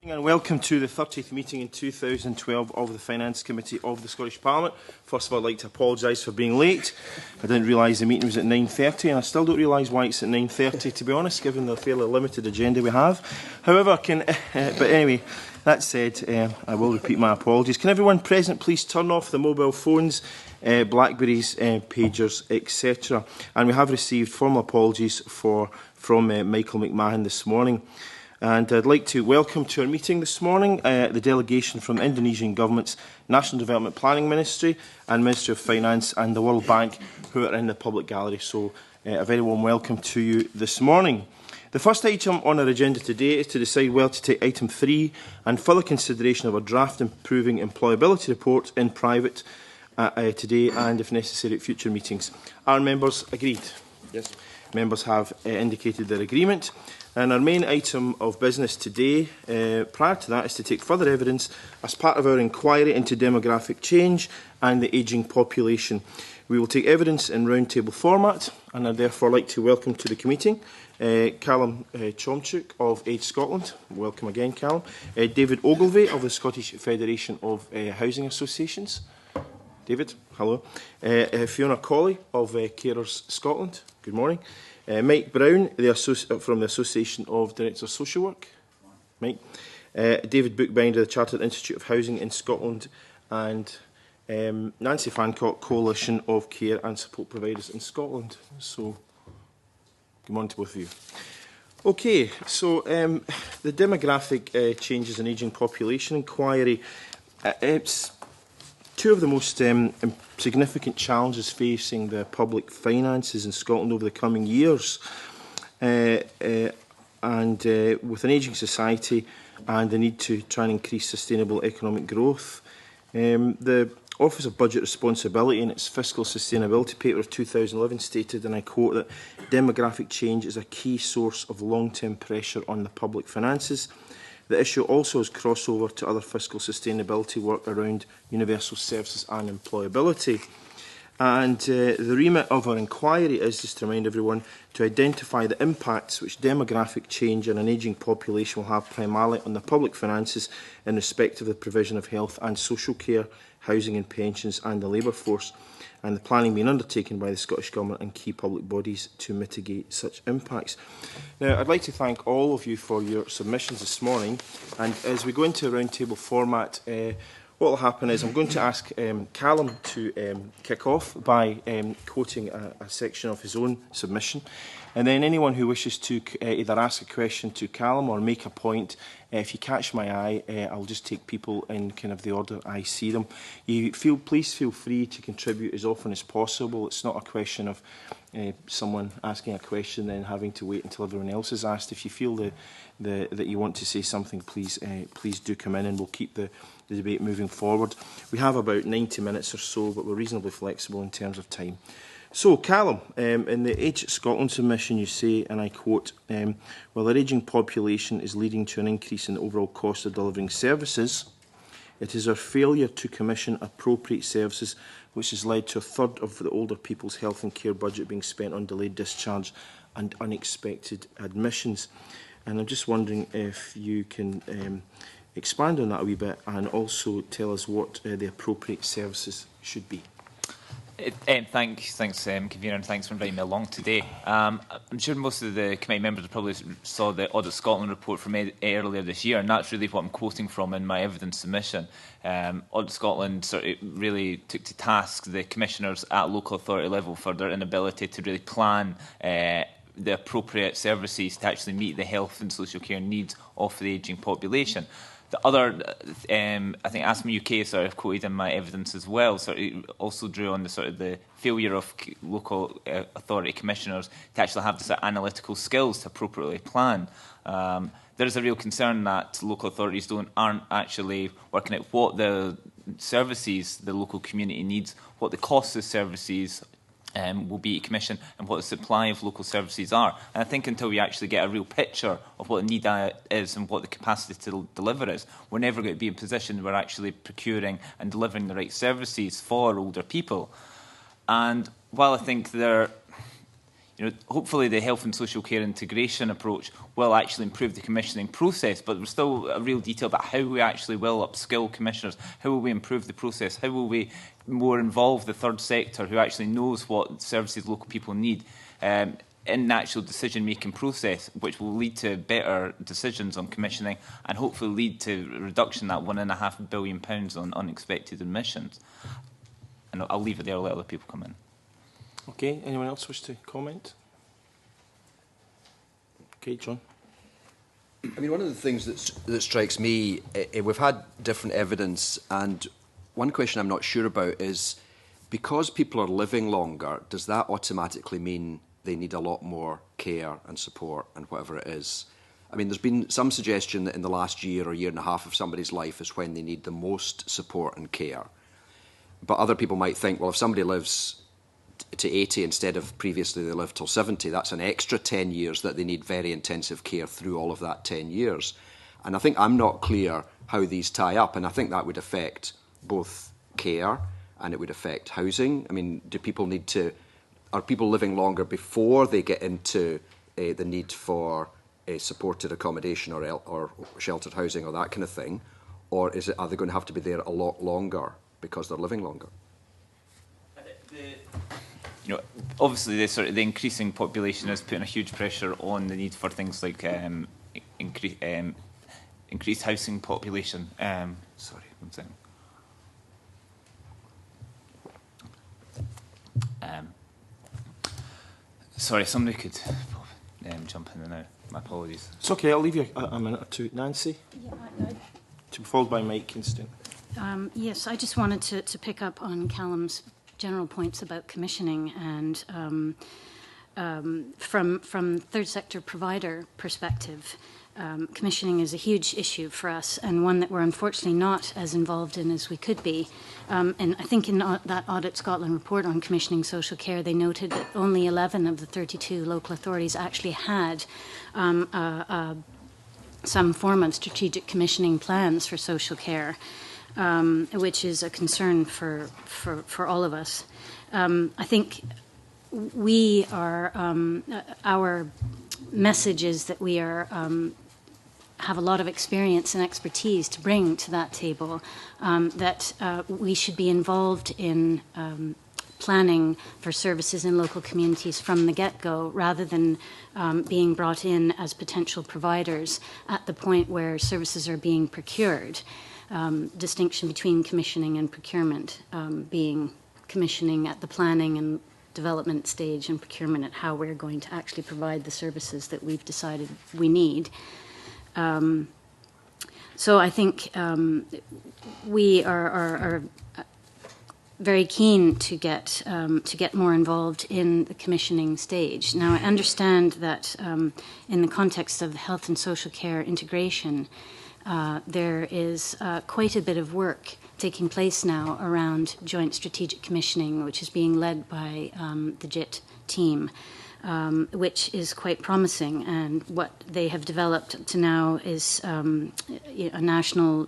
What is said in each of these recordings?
And welcome to the 30th meeting in 2012 of the Finance Committee of the Scottish Parliament. First of all, I'd like to apologise for being late. I didn't realise the meeting was at 9:30 and I still don't realise why it's at 9:30, to be honest, given the fairly limited agenda we have. However, but anyway, that said, I will repeat my apologies. Can everyone present please turn off the mobile phones, Blackberries, pagers, etc. And we have received formal apologies from Michael McMahon this morning. And I'd like to welcome to our meeting this morning the delegation from the Indonesian Government's National Development Planning Ministry and Ministry of Finance and the World Bank, who are in the public gallery. So a very warm welcome to you this morning. The first item on our agenda today is to decide whether to take item 3 and further consideration of a draft improving employability report in private today and, if necessary, at future meetings. Are members agreed? Yes. Members have indicated their agreement. And our main item of business today, prior to that, is to take further evidence as part of our inquiry into demographic change and the ageing population. We will take evidence in round-table format, and I'd therefore like to welcome to the committee Callum Chomchuk of Age Scotland. Welcome again, Callum. David Ogilvie of the Scottish Federation of Housing Associations. David, hello. Fiona Colley of Carers Scotland. Good morning. Mike Brown from the Association of Directors of Social Work. Mike. David Bookbinder, the Chartered Institute of Housing in Scotland, and Nancy Fancock, Coalition of Care and Support Providers in Scotland. So, good morning to both of you. Okay, so the demographic changes in ageing population inquiry, it's two of the most significant challenges facing the public finances in Scotland over the coming years. With an ageing society and the need to try and increase sustainable economic growth, the Office of Budget Responsibility in its Fiscal Sustainability Paper of 2011 stated, and I quote, that demographic change is a key source of long-term pressure on the public finances. The issue also has crossover to other fiscal sustainability work around universal services and employability. And the remit of our inquiry is, just to remind everyone, to identify the impacts which demographic change and an ageing population will have primarily on the public finances in respect of the provision of health and social care, housing and pensions and the labour force, and the planning being undertaken by the Scottish Government and key public bodies to mitigate such impacts. Now, I'd like to thank all of you for your submissions this morning, and as we go into a round-table format, what will happen is I'm going to ask Callum to kick off by quoting a section of his own submission, and then anyone who wishes to either ask a question to Callum or make a point, if you catch my eye, I'll just take people in kind of the order I see them. Please feel free to contribute as often as possible. It's not a question of someone asking a question then having to wait until everyone else is asked. If you feel that you want to say something, please do come in, and we'll keep the debate moving forward. We have about 90 minutes or so, but we're reasonably flexible in terms of time. So, Callum, in the Age Scotland submission you say, and I quote, while our ageing population is leading to an increase in the overall cost of delivering services, it is our failure to commission appropriate services which has led to a third of the older people's health and care budget being spent on delayed discharge and unexpected admissions. And I'm just wondering if you can expand on that a wee bit and also tell us what the appropriate services should be. Thanks, Convener, and thanks for inviting me along today. I'm sure most of the committee members probably saw the Audit Scotland report from earlier this year, and that's really what I'm quoting from in my evidence submission. Audit Scotland really took to task the commissioners at local authority level for their inability to really plan the appropriate services to actually meet the health and social care needs of the ageing population. The other, I think ASME UK I've quoted in my evidence as well, also drew on the failure of local authority commissioners to actually have the analytical skills to appropriately plan. There is a real concern that local authorities aren't actually working out what the services the local community needs, what the cost of services will be to commission, and what the supply of local services are. And I think until we actually get a real picture of what the need is and what the capacity to deliver is, we're never going to be in a position where we're actually procuring and delivering the right services for older people. And while I think hopefully the health and social care integration approach will actually improve the commissioning process, but there's still a real detail about how we actually will upskill commissioners, how will we improve the process, how will we more involve the third sector who actually knows what services local people need in the actual decision-making process, which will lead to better decisions on commissioning and hopefully lead to a reduction of that £1.5 billion on unexpected admissions. And I'll leave it there, I'll let other people come in. Okay, anyone else wish to comment? Okay, John. I mean, one of the things that strikes me, we've had different evidence, and one question I'm not sure about is, because people are living longer, does that automatically mean they need a lot more care and support and whatever it is? I mean, there's been some suggestion that in the last year or year and a half of somebody's life is when they need the most support and care. But other people might think, well, if somebody lives to 80 instead of previously they lived till 70, that's an extra 10 years that they need very intensive care through all of that 10 years. And I think I'm not clear how these tie up, and I think that would affect both care and it would affect housing. I mean, are people living longer before they get into the need for supported accommodation or sheltered housing or that kind of thing? Or are they going to have to be there a lot longer because they're living longer? Obviously the increasing population is putting a huge pressure on the need for things like increased housing population. Sorry, one second. Sorry, somebody could jump in now. My apologies. It's okay, I'll leave you a minute or two. Nancy? Yeah, To be followed by Mike Kinston. yes, I just wanted to pick up on Callum's general points about commissioning, and from third sector provider perspective, commissioning is a huge issue for us, and one that we're unfortunately not as involved in as we could be. And I think in that Audit Scotland report on commissioning social care, they noted that only 11 of the 32 local authorities actually had some form of strategic commissioning plans for social care, which is a concern for all of us. I think we are, our message is that we are have a lot of experience and expertise to bring to that table, that we should be involved in planning for services in local communities from the get-go, rather than being brought in as potential providers at the point where services are being procured. Distinction between commissioning and procurement, being commissioning at the planning and development stage and procurement at how we're going to actually provide the services that we've decided we need. So I think we are very keen to get more involved in the commissioning stage. Now, I understand that in the context of the health and social care integration, there is quite a bit of work taking place now around joint strategic commissioning, which is being led by the JIT team, which is quite promising. And what they have developed to now is a national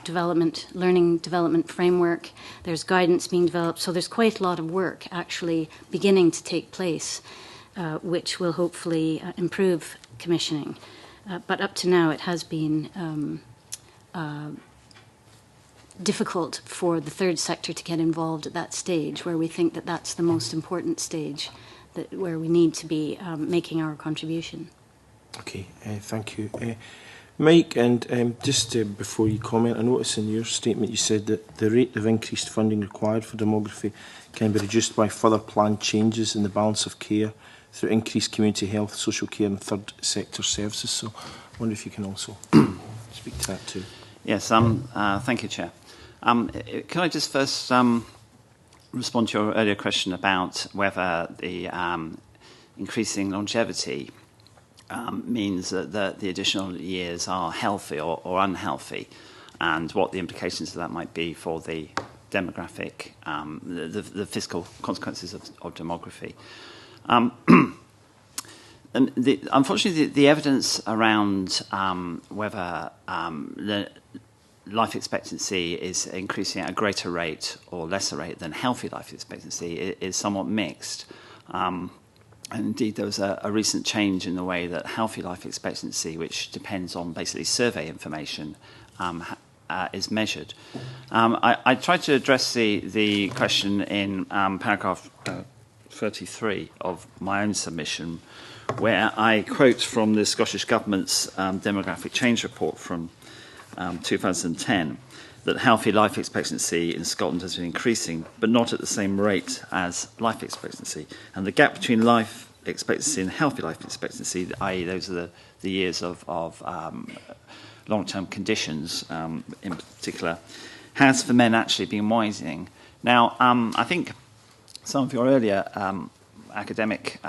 learning development framework. There's guidance being developed. So there's quite a lot of work actually beginning to take place, which will hopefully improve commissioning. But up to now, it has been difficult for the third sector to get involved at that stage, where we think that that's the most important stage, where we need to be making our contribution. Okay, thank you. Mike, and just before you comment, I noticed in your statement you said that the rate of increased funding required for demography can be reduced by further planned changes in the balance of care through increased community health, social care and third sector services. So I wonder if you can also speak to that too. Yes, thank you, Chair. Can I just first respond to your earlier question about whether the increasing longevity means that the additional years are healthy or unhealthy, and what the implications of that might be for the demographic, the fiscal consequences of demography. And unfortunately, the evidence around whether the life expectancy is increasing at a greater rate or lesser rate than healthy life expectancy is somewhat mixed. And indeed, there was a recent change in the way that healthy life expectancy, which depends on basically survey information, is measured. I tried to address the question in paragraph 33 of my own submission, where I quote from the Scottish Government's demographic change report from 2010, that healthy life expectancy in Scotland has been increasing, but not at the same rate as life expectancy. And the gap between life expectancy and healthy life expectancy, i.e. those are the years of long-term conditions in particular, has for men actually been widening. Now, I think some of your earlier academic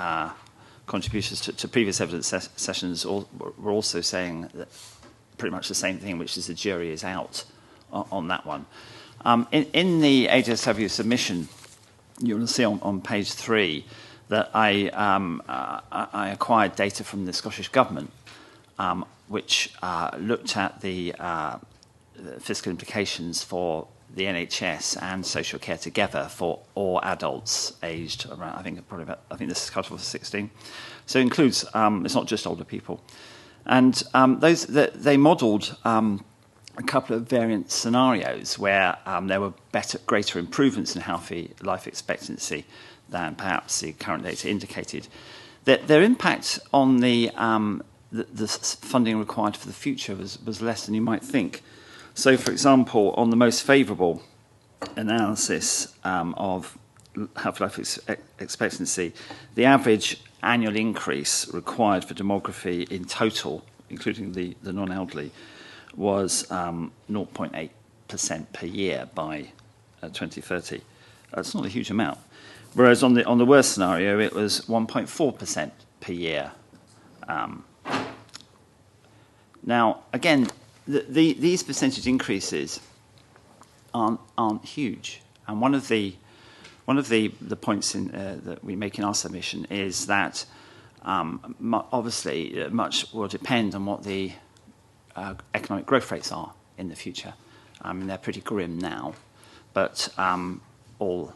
contributions to previous evidence sessions were also saying that pretty much the same thing, which is the jury is out on that one. In the HSW submission, you will see on page 3 that I acquired data from the Scottish Government, which looked at the fiscal implications for the NHS and social care together for all adults aged around, I think this is cut off 16. So it includes, it's not just older people. And they modelled a couple of variant scenarios where there were greater improvements in healthy life expectancy than perhaps the current data indicated. Their impact on the funding required for the future was less than you might think. So, for example, on the most favourable analysis of healthy life expectancy, the average annual increase required for demography in total, including the non-elderly, was 0.8% per year by 2030. That's not a huge amount. Whereas on the worst scenario, it was 1.4% per year. Now, again, these percentage increases aren't huge, and one of the points that we make in our submission is that obviously much will depend on what the economic growth rates are in the future. I mean, they're pretty grim now, but all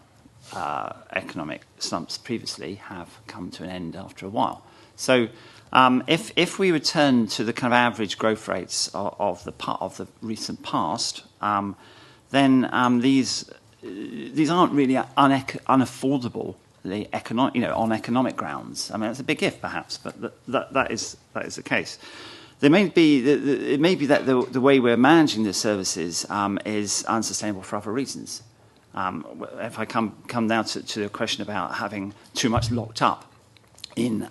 economic slumps previously have come to an end after a while. So if we return to the kind of average growth rates of the recent past, then these aren't really unaffordable on economic grounds. I mean, it's a big if, perhaps, but that is the case. It may be that the way we're managing the services is unsustainable for other reasons. If I come down to the question about having too much locked up in,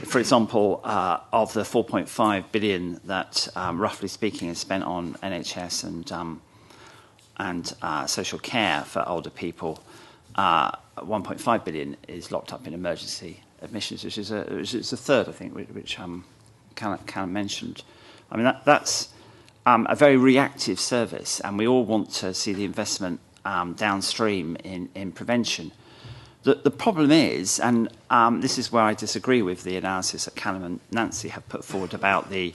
for example, of the 4.5 billion that, roughly speaking, is spent on NHS and social care for older people, 1.5 billion is locked up in emergency admissions, which is a third, I think, which Callum mentioned. I mean, that's a very reactive service, and we all want to see the investment downstream in prevention. The problem is, and this is where I disagree with the analysis that Callum and Nancy have put forward about the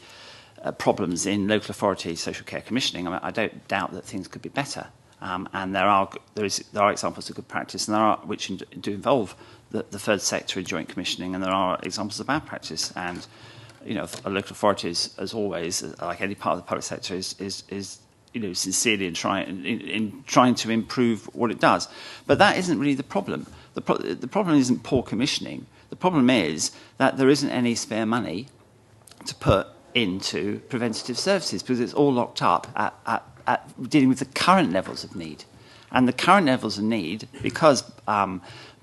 problems in local authority social care commissioning. I mean, I don't doubt that things could be better, and there are examples of good practice, and there are which do involve the third sector in joint commissioning, and there are examples of bad practice. And a local authority is, as always, like any part of the public sector, is sincerely in trying to improve what it does. But that isn't really the problem. The problem isn't poor commissioning. The problem is that there isn't any spare money to put into preventative services because it's all locked up at dealing with the current levels of need. And the current levels of need, because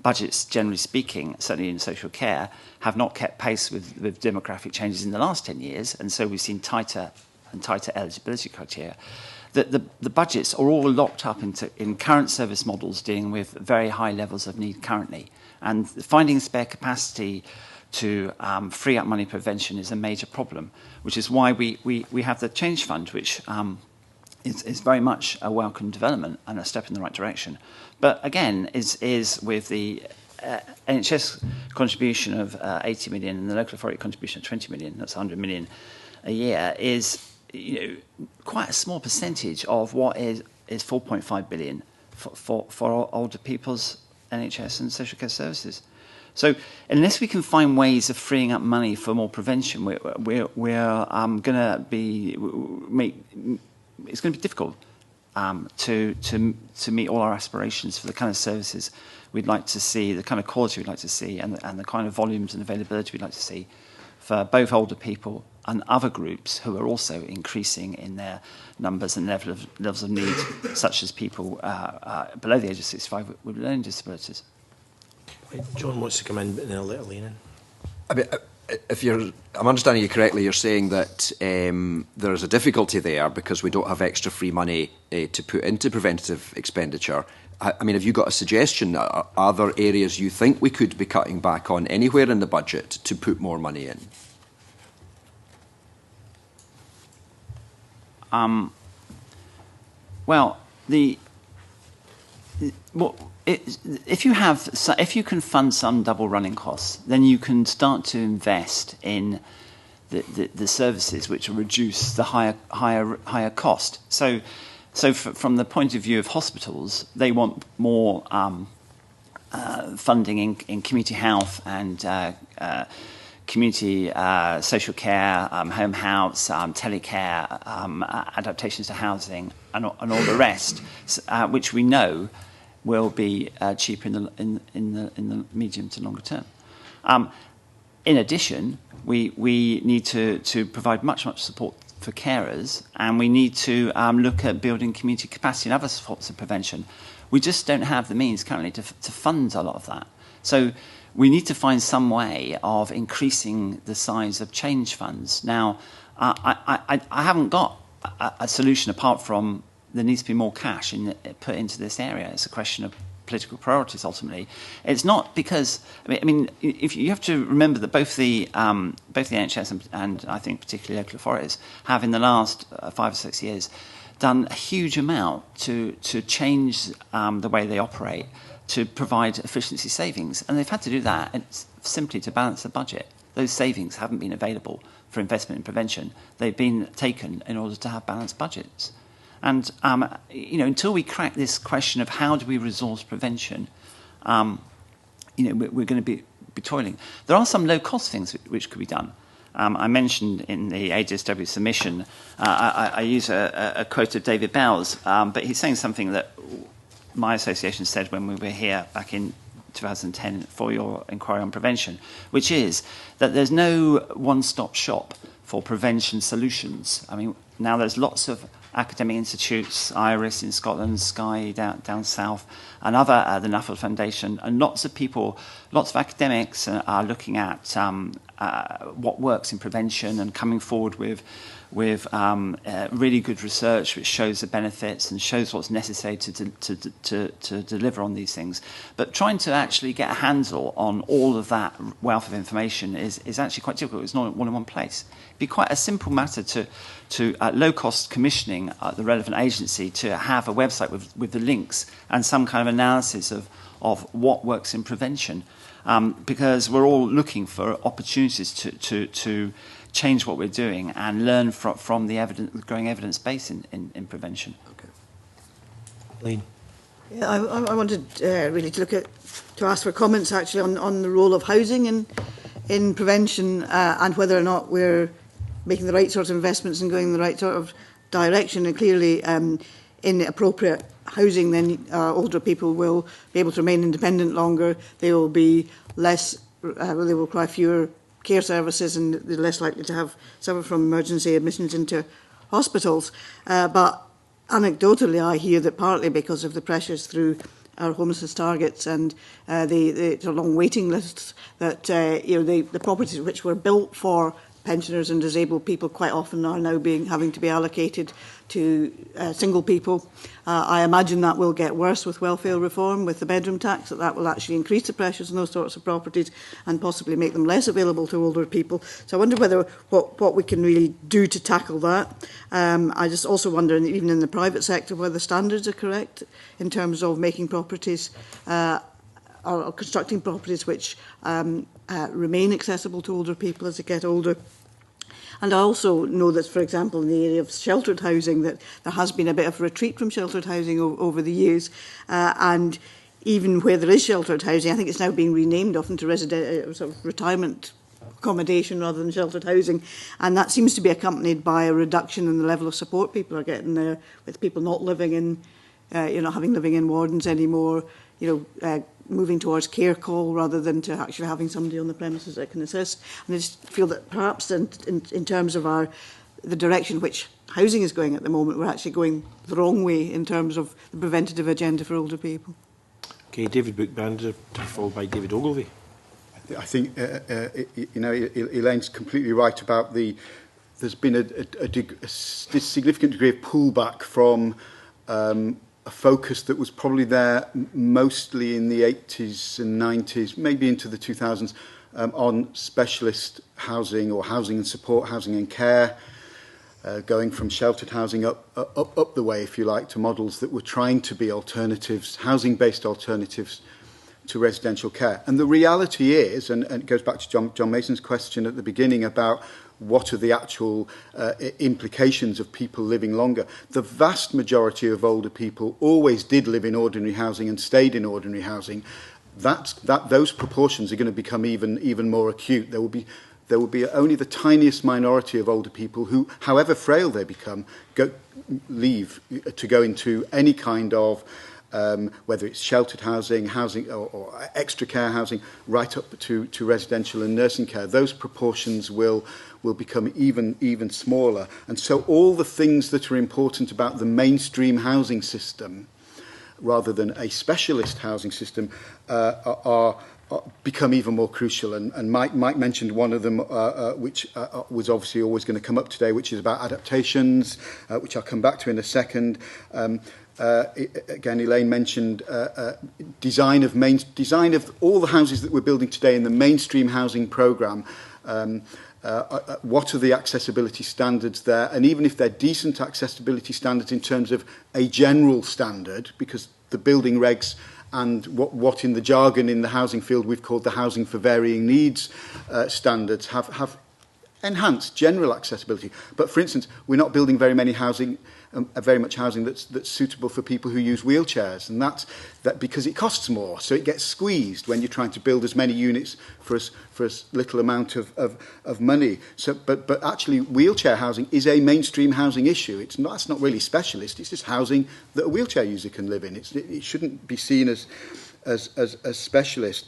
budgets, generally speaking, certainly in social care, have not kept pace with demographic changes in the last 10 years, and so we've seen tighter and tighter eligibility criteria, that the budgets are all locked up in current service models dealing with very high levels of need currently. And finding spare capacity to free up money prevention is a major problem, which is why we have the Change Fund, which is very much a welcome development and a step in the right direction. But again, is with the NHS contribution of 80 million and the local authority contribution of 20 million, that's 100 million a year, is quite a small percentage of what is 4.5 billion for older people's NHS and social care services. So unless we can find ways of freeing up money for more prevention, we're going to be it's going to be difficult to meet all our aspirations for the kind of services we'd like to see, the kind of quality we'd like to see, and the kind of volumes and availability we'd like to see for both older people and other groups who are also increasing in their numbers and levels of need, such as people below the age of 65 with learning disabilities. John wants to come in, but then I'll let Elaine in. I mean, I'm understanding you correctly, you're saying that there is a difficulty there because we don't have extra free money to put into preventative expenditure. I mean, have you got a suggestion? Are there areas you think we could be cutting back on anywhere in the budget to put more money in? If you can fund some double running costs, then you can start to invest in the services which will reduce the higher cost. So from the point of view of hospitals, they want more funding in community health and community social care, home house, telecare, adaptations to housing, and all the rest, which we know will be cheaper in the medium to longer term. In addition, we need to provide much support for carers, and we need to look at building community capacity and other sorts of prevention. We just don't have the means currently to fund a lot of that. So we need to find some way of increasing the size of change funds. Now, I haven't got a solution apart from there needs to be more cash put into this area. It's a question of political priorities, ultimately. It's not because, I mean, if you have to remember that both the NHS and I think particularly local authorities have in the last 5 or 6 years done a huge amount to change the way they operate, to provide efficiency savings. And they've had to do that simply to balance the budget. Those savings haven't been available for investment in prevention. They've been taken in order to have balanced budgets. And, until we crack this question of how do we resource prevention, we're going to be toiling. There are some low-cost things which could be done. I mentioned in the ADSW submission, I use a quote of David Bell's, but he's saying something that my association said when we were here back in 2010 for your inquiry on prevention, which is that there's no one-stop shop for prevention solutions. I mean, now there's lots of academic institutes, IRIS in Scotland, Skye down south, and the Nuffield Foundation, and lots of people, lots of academics are looking at what works in prevention and coming forward with really good research which shows the benefits and shows what's necessary to deliver on these things. But trying to actually get a handle on all of that wealth of information is actually quite difficult. It's not all in one place. It'd be quite a simple matter to low-cost commissioning the relevant agency to have a website with the links and some kind of analysis of what works in prevention, because we're all looking for opportunities to change what we're doing and learn from the growing evidence base in prevention. Okay. Elaine. Yeah, I wanted really to ask for comments actually on the role of housing in prevention and whether or not we're making the right sort of investments and going in the right sort of direction. And clearly, in appropriate housing, then older people will be able to remain independent longer. They will be less. They will require fewer care services, and they're less likely to suffer from emergency admissions into hospitals. But anecdotally, I hear that partly because of the pressures through our homelessness targets and the long waiting lists, that the properties which were built for pensioners and disabled people quite often are now having to be allocated to single people. I imagine that will get worse with welfare reform, with the bedroom tax, that will actually increase the pressures on those sorts of properties and possibly make them less available to older people. So I wonder whether what we can really do to tackle that. I just also wonder, even in the private sector, whether the standards are correct in terms of making properties or constructing properties which remain accessible to older people as they get older. And I also know that, for example, in the area of sheltered housing, that there has been a bit of a retreat from sheltered housing over the years. And even where there is sheltered housing, I think it's now being renamed often to sort of retirement accommodation rather than sheltered housing, and that seems to be accompanied by a reduction in the level of support people are getting there, with people not living in, not having living in wardens anymore, moving towards care call rather than to actually having somebody on the premises that can assist. And I just feel that perhaps in terms of the direction which housing is going at the moment, we're actually going the wrong way in terms of the preventative agenda for older people. Okay, David Bookbinder, followed by David Ogilvie. I think Elaine's completely right about there's been a significant degree of pullback from a focus that was probably there mostly in the 80s and 90s, maybe into the 2000s, on specialist housing or housing and support, housing and care, going from sheltered housing up the way, if you like, to models that were trying to be alternatives, housing-based alternatives to residential care. And the reality is, and it goes back to John Mason's question at the beginning about what are the actual implications of people living longer. The vast majority of older people always did live in ordinary housing and stayed in ordinary housing. Those proportions are going to become even more acute. There will be only the tiniest minority of older people who, however frail they become, leave to go into any kind of whether it's sheltered housing or extra care housing, right up to residential and nursing care. Those proportions will become even smaller. And so all the things that are important about the mainstream housing system, rather than a specialist housing system, are become even more crucial. And Mike mentioned one of them, which was obviously always going to come up today, which is about adaptations, which I'll come back to in a second. Again, Elaine mentioned design of all the houses that we're building today in the mainstream housing programme. What are the accessibility standards there? And even if they're decent accessibility standards in terms of a general standard, because the building regs and what in the jargon in the housing field we've called the housing for varying needs standards have enhanced general accessibility. But for instance, we're not building very much housing that's suitable for people who use wheelchairs, and that because it costs more, so it gets squeezed when you're trying to build as many units for as little amount of money. So, but actually, wheelchair housing is a mainstream housing issue. That's not really specialist. It's just housing that a wheelchair user can live in. It shouldn't be seen as specialist.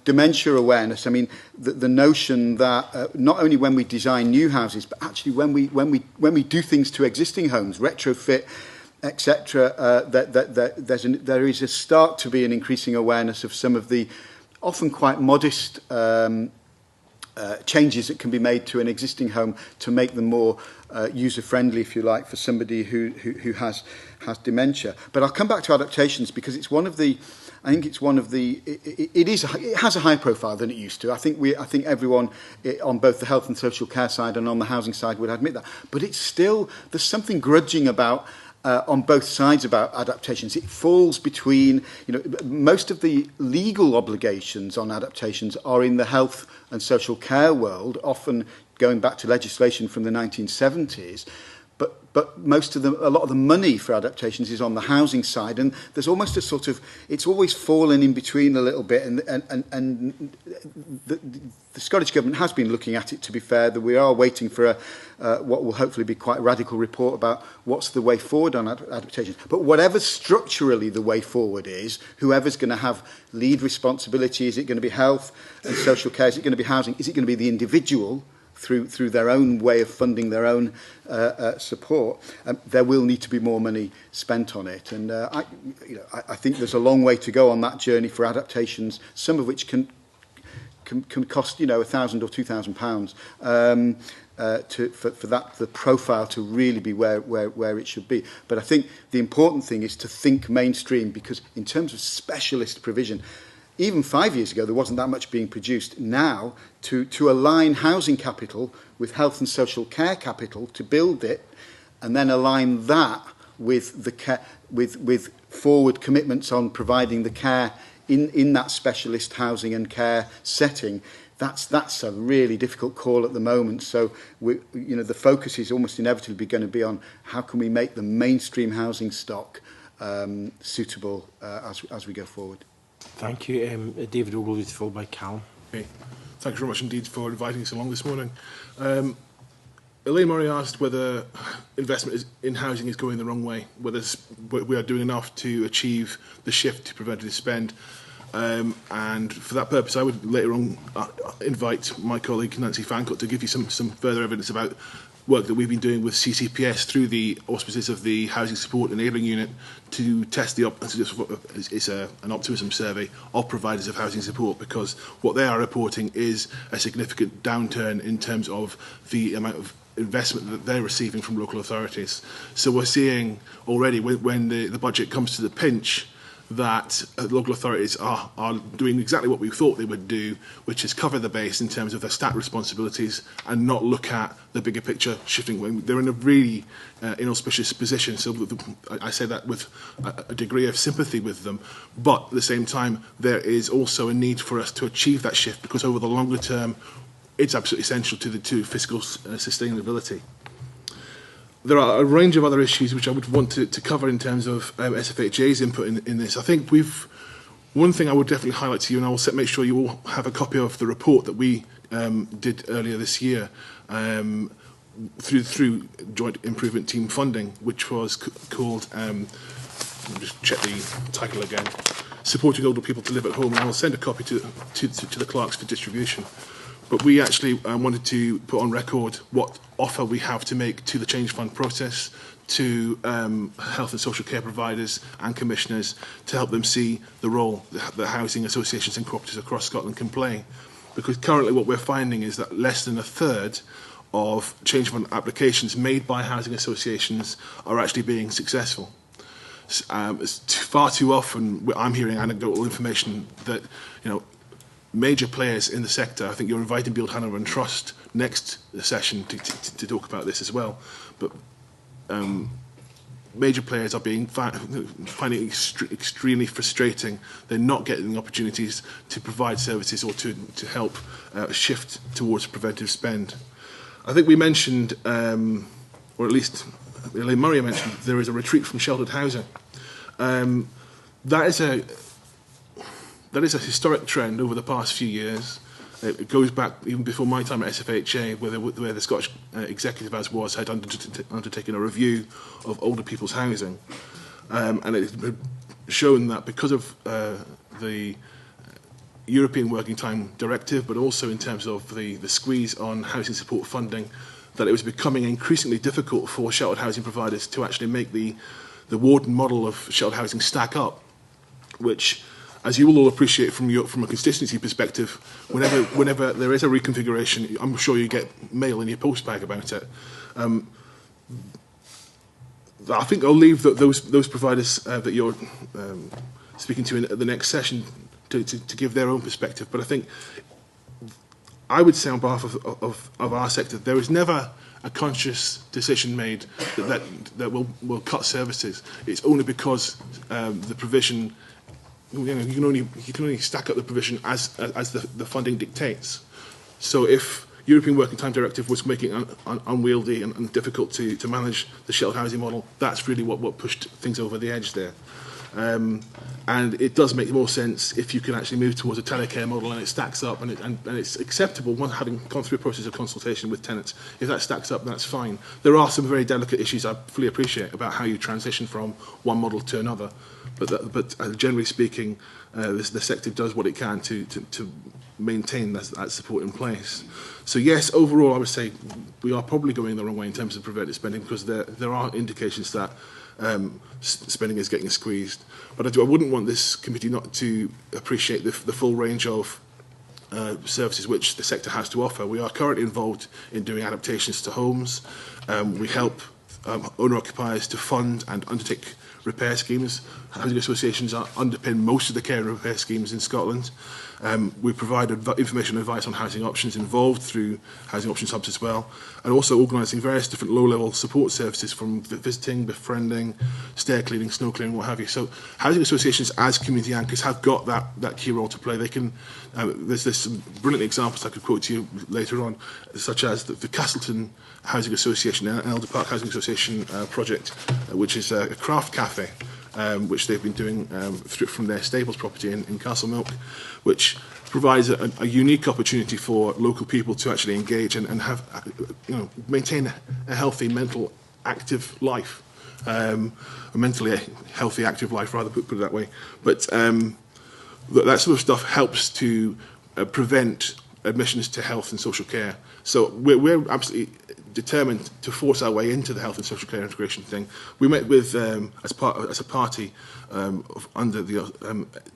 Dementia awareness. I mean, the notion that not only when we design new houses, but actually when we do things to existing homes, retrofit, etc., there is a start to be an increasing awareness of some of the often quite modest changes that can be made to an existing home to make them more user-friendly, if you like, for somebody who has dementia. But I'll come back to adaptations because it's one of the. I think it's one of the. It has a higher profile than it used to. I think everyone on both the health and social care side and on the housing side would admit that. But it's still, there's something grudging about on both sides about adaptations. It falls between, most of the legal obligations on adaptations are in the health and social care world, often going back to legislation from the 1970s. But a lot of the money for adaptations is on the housing side, and there's almost a sort of, it's always fallen in between a little bit, and the Scottish Government has been looking at it, to be fair, that we are waiting for what will hopefully be quite a radical report about what's the way forward on adaptations. But whatever structurally the way forward is, whoever's going to have lead responsibility, is it going to be health and social care, is it going to be housing, is it going to be the individual, through their own way of funding their own support, there will need to be more money spent on it. And I think there's a long way to go on that journey for adaptations, some of which can cost £1,000 or £2,000 for the profile to really be where it should be. But I think the important thing is to think mainstream, because in terms of specialist provision, even 5 years ago, there wasn't that much being produced. Now, to align housing capital with health and social care capital to build it, and then align that with with forward commitments on providing the care in that specialist housing and care setting, that's a really difficult call at the moment. So the focus is almost inevitably going to be on how can we make the mainstream housing stock suitable as we go forward. Thank you. David Ogilvie, followed by Callum. Okay. Thank you very much indeed for inviting us along this morning. Elaine Murray asked whether investment in housing is going the wrong way, whether we are doing enough to achieve the shift to preventative spend. And for that purpose, I would later on invite my colleague Nancy Fancott to give you some further evidence about work that we've been doing with CCPS through the auspices of the Housing Support Enabling Unit to test the an optimism survey of providers of housing support, because what they are reporting is a significant downturn in terms of the amount of investment that they're receiving from local authorities. So we're seeing already when the budget comes to the pinch that local authorities are doing exactly what we thought they would do, which is cover the base in terms of their stat responsibilities and not look at the bigger picture shifting. When they're in a really inauspicious position. So I say that with a degree of sympathy with them, but at the same time there is also a need for us to achieve that shift, because over the longer term it's absolutely essential to fiscal sustainability. There are a range of other issues which I would want to cover in terms of SFHA's input in this. I think one thing I would definitely highlight to you, and I will make sure you all have a copy of the report that we did earlier this year through Joint Improvement Team funding, which was called, just check the title again, Supporting Older People to Live at Home, and I'll send a copy to the clerks for distribution. But we actually wanted to put on record what offer we have to make to the Change Fund process, to health and social care providers and commissioners, to help them see the role that housing associations and cooperatives across Scotland can play. Because currently what we're finding is that less than a third of Change Fund applications made by housing associations are actually being successful. Far too often I'm hearing anecdotal information that, major players in the sector, I think you're inviting Beeld Hanover and Trust next session to talk about this as well, but major players are finding it extremely frustrating. They're not getting the opportunities to provide services or to help shift towards preventive spend. I think we mentioned, or at least Elaine Murray mentioned, there is a retreat from sheltered housing. That is a historic trend over the past few years. It goes back even before my time at SFHA, where the Scottish Executive, as was, had undertaken a review of older people's housing. And it had shown that because of the European Working Time Directive, but also in terms of the squeeze on housing support funding, that it was becoming increasingly difficult for sheltered housing providers to actually make the Warden model of sheltered housing stack up, which, as you will all appreciate from a constituency perspective, whenever there is a reconfiguration, I'm sure you get mail in your postbag about it. I think I'll leave those providers that you're speaking to at the next session to give their own perspective. But I think I would say on behalf of our sector, there is never a conscious decision made that will cut services. It's only because the provision, you can only stack up the provision as the funding dictates. So if European Working Time Directive was making it unwieldy and difficult to manage the sheltered housing model, that's really what pushed things over the edge there. And it does make more sense if you can actually move towards a telecare model and it stacks up and it's acceptable, one having gone through a process of consultation with tenants. If that stacks up, that's fine. There are some very delicate issues I fully appreciate about how you transition from one model to another, but generally speaking, the sector does what it can to maintain that support in place. So yes, overall I would say we are probably going the wrong way in terms of preventive spending, because there are indications that spending is getting squeezed. But I wouldn't want this committee not to appreciate the full range of services which the sector has to offer. We are currently involved in doing adaptations to homes. We help owner-occupiers to fund and undertake repair schemes. Housing associations underpin most of the care and repair schemes in Scotland. We provide information and advice on housing options involved through housing options hubs as well, and also organising various different low-level support services from visiting, befriending, stair cleaning, snow clearing, what have you. So housing associations as community anchors have got that key role to play. They can. There's some brilliant examples I could quote to you later on, such as the Castleton Housing Association and Elder Park Housing Association project, which is a craft cafe. which they've been doing from their stables property in Castlemilk, which provides a unique opportunity for local people to actually engage and have, maintain a healthy, mental, active life, a mentally healthy, active life, rather, put it that way. But that sort of stuff helps to prevent admissions to health and social care. So we're absolutely determined to force our way into the health and social care integration thing. We met with, as a party, under the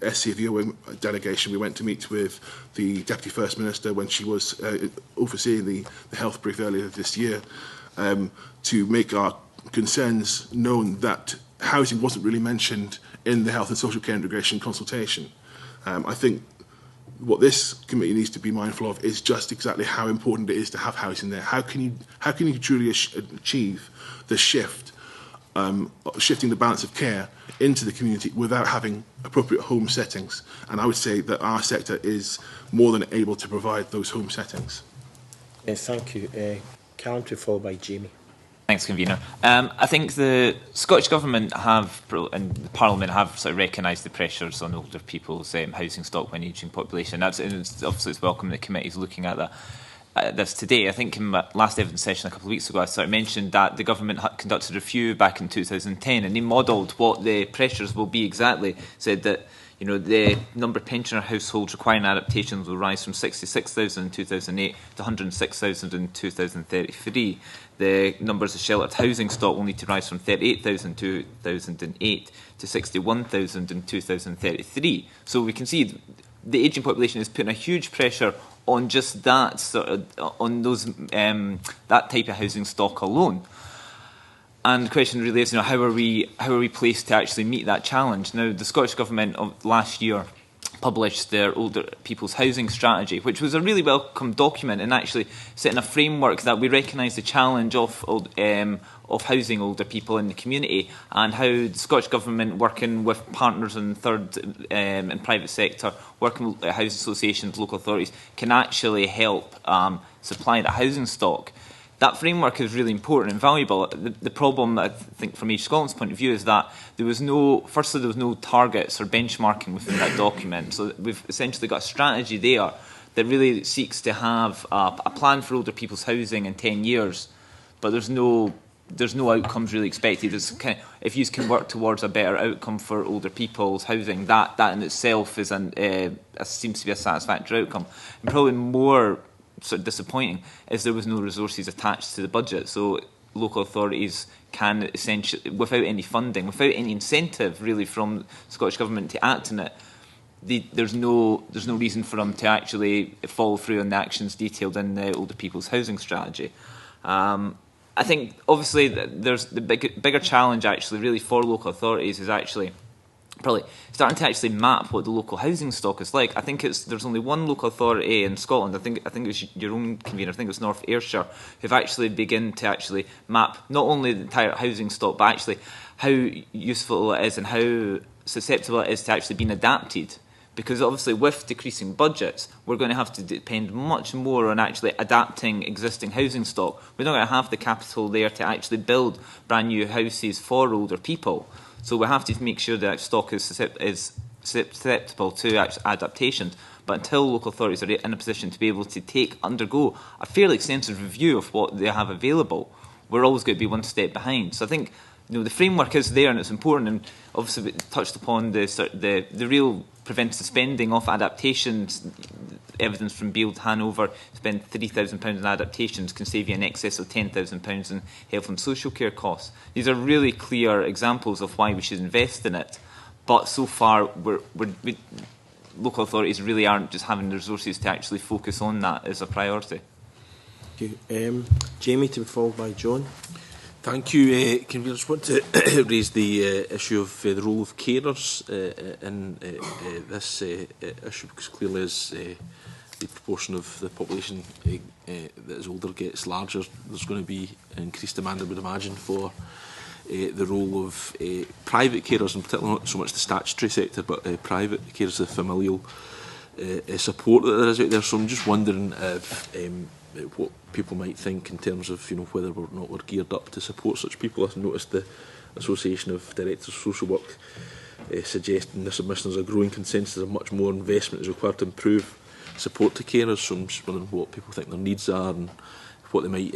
SCVO delegation, we went to meet with the Deputy First Minister when she was overseeing the health brief earlier this year, to make our concerns known that housing wasn't really mentioned in the health and social care integration consultation. I think what this committee needs to be mindful of is just exactly how important it is to have housing there. How can you truly achieve the shift, shifting the balance of care into the community without having appropriate home settings? And I would say that our sector is more than able to provide those home settings. Thank you. Callum, to follow by Jamie. Thanks, Convener. I think the Scottish Government and the Parliament have sort of recognised the pressures on older people's housing stock when ageing population. Obviously it's welcome the committee's looking at that. This today. I think in my last evidence session a couple of weeks ago I sort of mentioned that the government conducted a review back in 2010 and they modelled what the pressures will be exactly, said that the number of pensioner households requiring adaptations will rise from 66,000 in 2008 to 106,000 in 2033. The numbers of sheltered housing stock will need to rise from 38,000 in 2008 to 61,000 in 2033. So we can see the ageing population is putting a huge pressure on just that on those that type of housing stock alone. And the question really is, how are we placed to actually meet that challenge? Now, the Scottish Government of last year published their older people's housing strategy, which was a really welcome document and actually setting a framework that we recognise the challenge of housing older people in the community and how the Scottish Government, working with partners in the third and private sector, working with housing associations, local authorities, can actually help supply the housing stock. That framework is really important and valuable. The problem, I think, from Age Scotland's point of view, is that there was no targets or benchmarking within that document. So we've essentially got a strategy there that really seeks to have a plan for older people's housing in 10 years, but there's no outcomes really expected. If you can work towards a better outcome for older people's housing, that in itself is seems to be a satisfactory outcome. And probably more sort of disappointing is there was no resources attached to the budget. So local authorities can essentially, without any funding, without any incentive really from the Scottish Government to act on it, there's no reason for them to actually follow through on the actions detailed in the older people's housing strategy. I think obviously there's the bigger challenge actually really for local authorities is actually probably starting to actually map what the local housing stock is like. I think there's only one local authority in Scotland, I think it was your own convener, I think it was North Ayrshire, who've actually begun to actually map not only the entire housing stock, but actually how useful it is and how susceptible it is to actually being adapted. Because obviously with decreasing budgets, we're going to have to depend much more on actually adapting existing housing stock. We're not going to have the capital there to actually build brand new houses for older people. So we have to make sure that stock is susceptible to adaptations. But until local authorities are in a position to be able to undergo a fairly extensive review of what they have available, we're always going to be one step behind. So I think the framework is there and it's important. And obviously we touched upon the real preventive spending of adaptations. Evidence from Beeld Hanover, spend £3,000 on adaptations can save you in excess of £10,000 in health and social care costs. These are really clear examples of why we should invest in it. But so far, local authorities really aren't just having the resources to actually focus on that as a priority. Thank you. Jamie, to be followed by John. Thank you. I just want to raise the issue of the role of carers in this issue, because clearly as the proportion of the population that is older gets larger, there's going to be increased demand, I would imagine, for the role of private carers, in particular not so much the statutory sector, but private carers, the familial support that there is out there. So I'm just wondering if what people might think in terms of whether or not we're geared up to support such people. I've noticed the Association of Directors of Social Work suggest in their submission there's a growing consensus of much more investment is required to improve support to carers. So I'm just wondering what people think their needs are and what they might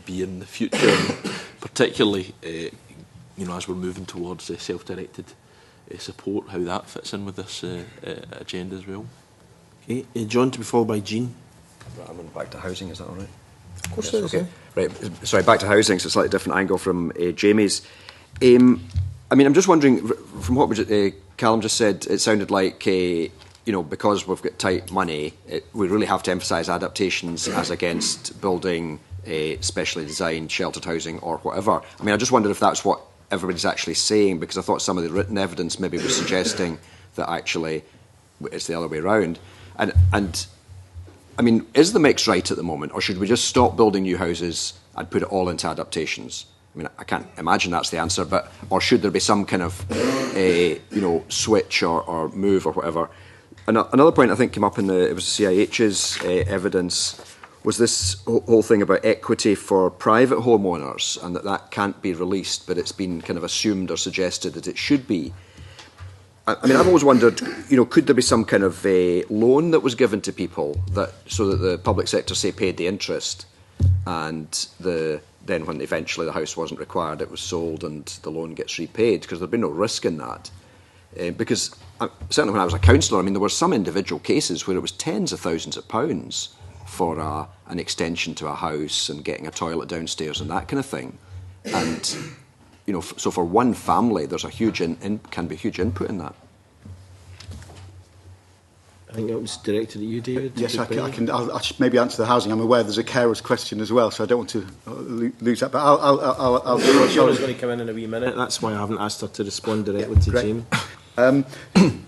be in the future, and particularly as we're moving towards self-directed support, how that fits in with this agenda as well. Okay, John, to be followed by Jean. Right, I'm going back to housing, is that all right? Of course, yes, okay. Right, sorry, back to housing, so a slightly different angle from Jamie's. I'm just wondering, from what Callum just said, it sounded like, because we've got tight money, we really have to emphasise adaptations as against building specially designed sheltered housing or whatever. I just wondered if that's what everybody's actually saying, because I thought some of the written evidence maybe was suggesting that actually it's the other way around. And is the mix right at the moment, or should we just stop building new houses and put it all into adaptations? I can't imagine that's the answer, or should there be some kind of switch or move or whatever? Another point I think came up it was CIH's evidence, was this whole thing about equity for private homeowners, and that can't be released, but it's been kind of assumed or suggested that it should be. I've always wondered, could there be some kind of a loan that was given to people so that the public sector, say, paid the interest, and then when eventually the house wasn't required, it was sold and the loan gets repaid, because there'd be no risk in that. Because certainly when I was a councillor, there were some individual cases where it was tens of thousands of pounds for an extension to a house and getting a toilet downstairs and that kind of thing. And so for one family, there's a huge can be huge input in that. I think that was directed at you, David. Yes, I'll maybe answer the housing. I'm aware there's a carer's question as well, so I don't want to lose that. But I'll Shauna's going to come in a wee minute. That's why I haven't asked her to respond directly to great. Jamie.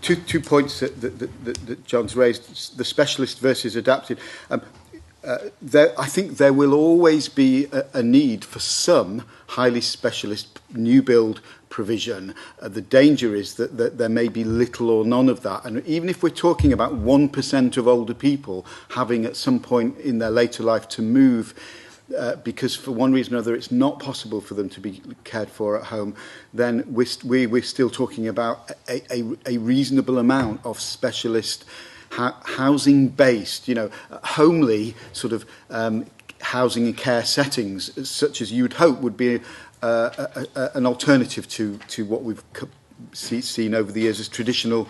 Two points that John's raised: the specialist versus adapted. I think there will always be a need for some highly specialist new build provision. The danger is that there may be little or none of that. And even if we're talking about 1% of older people having at some point in their later life to move, because for one reason or another it's not possible for them to be cared for at home, then we're still talking about a reasonable amount of specialist housing-based, homely sort of housing and care settings, such as you would hope would be an alternative to what we've seen over the years as traditional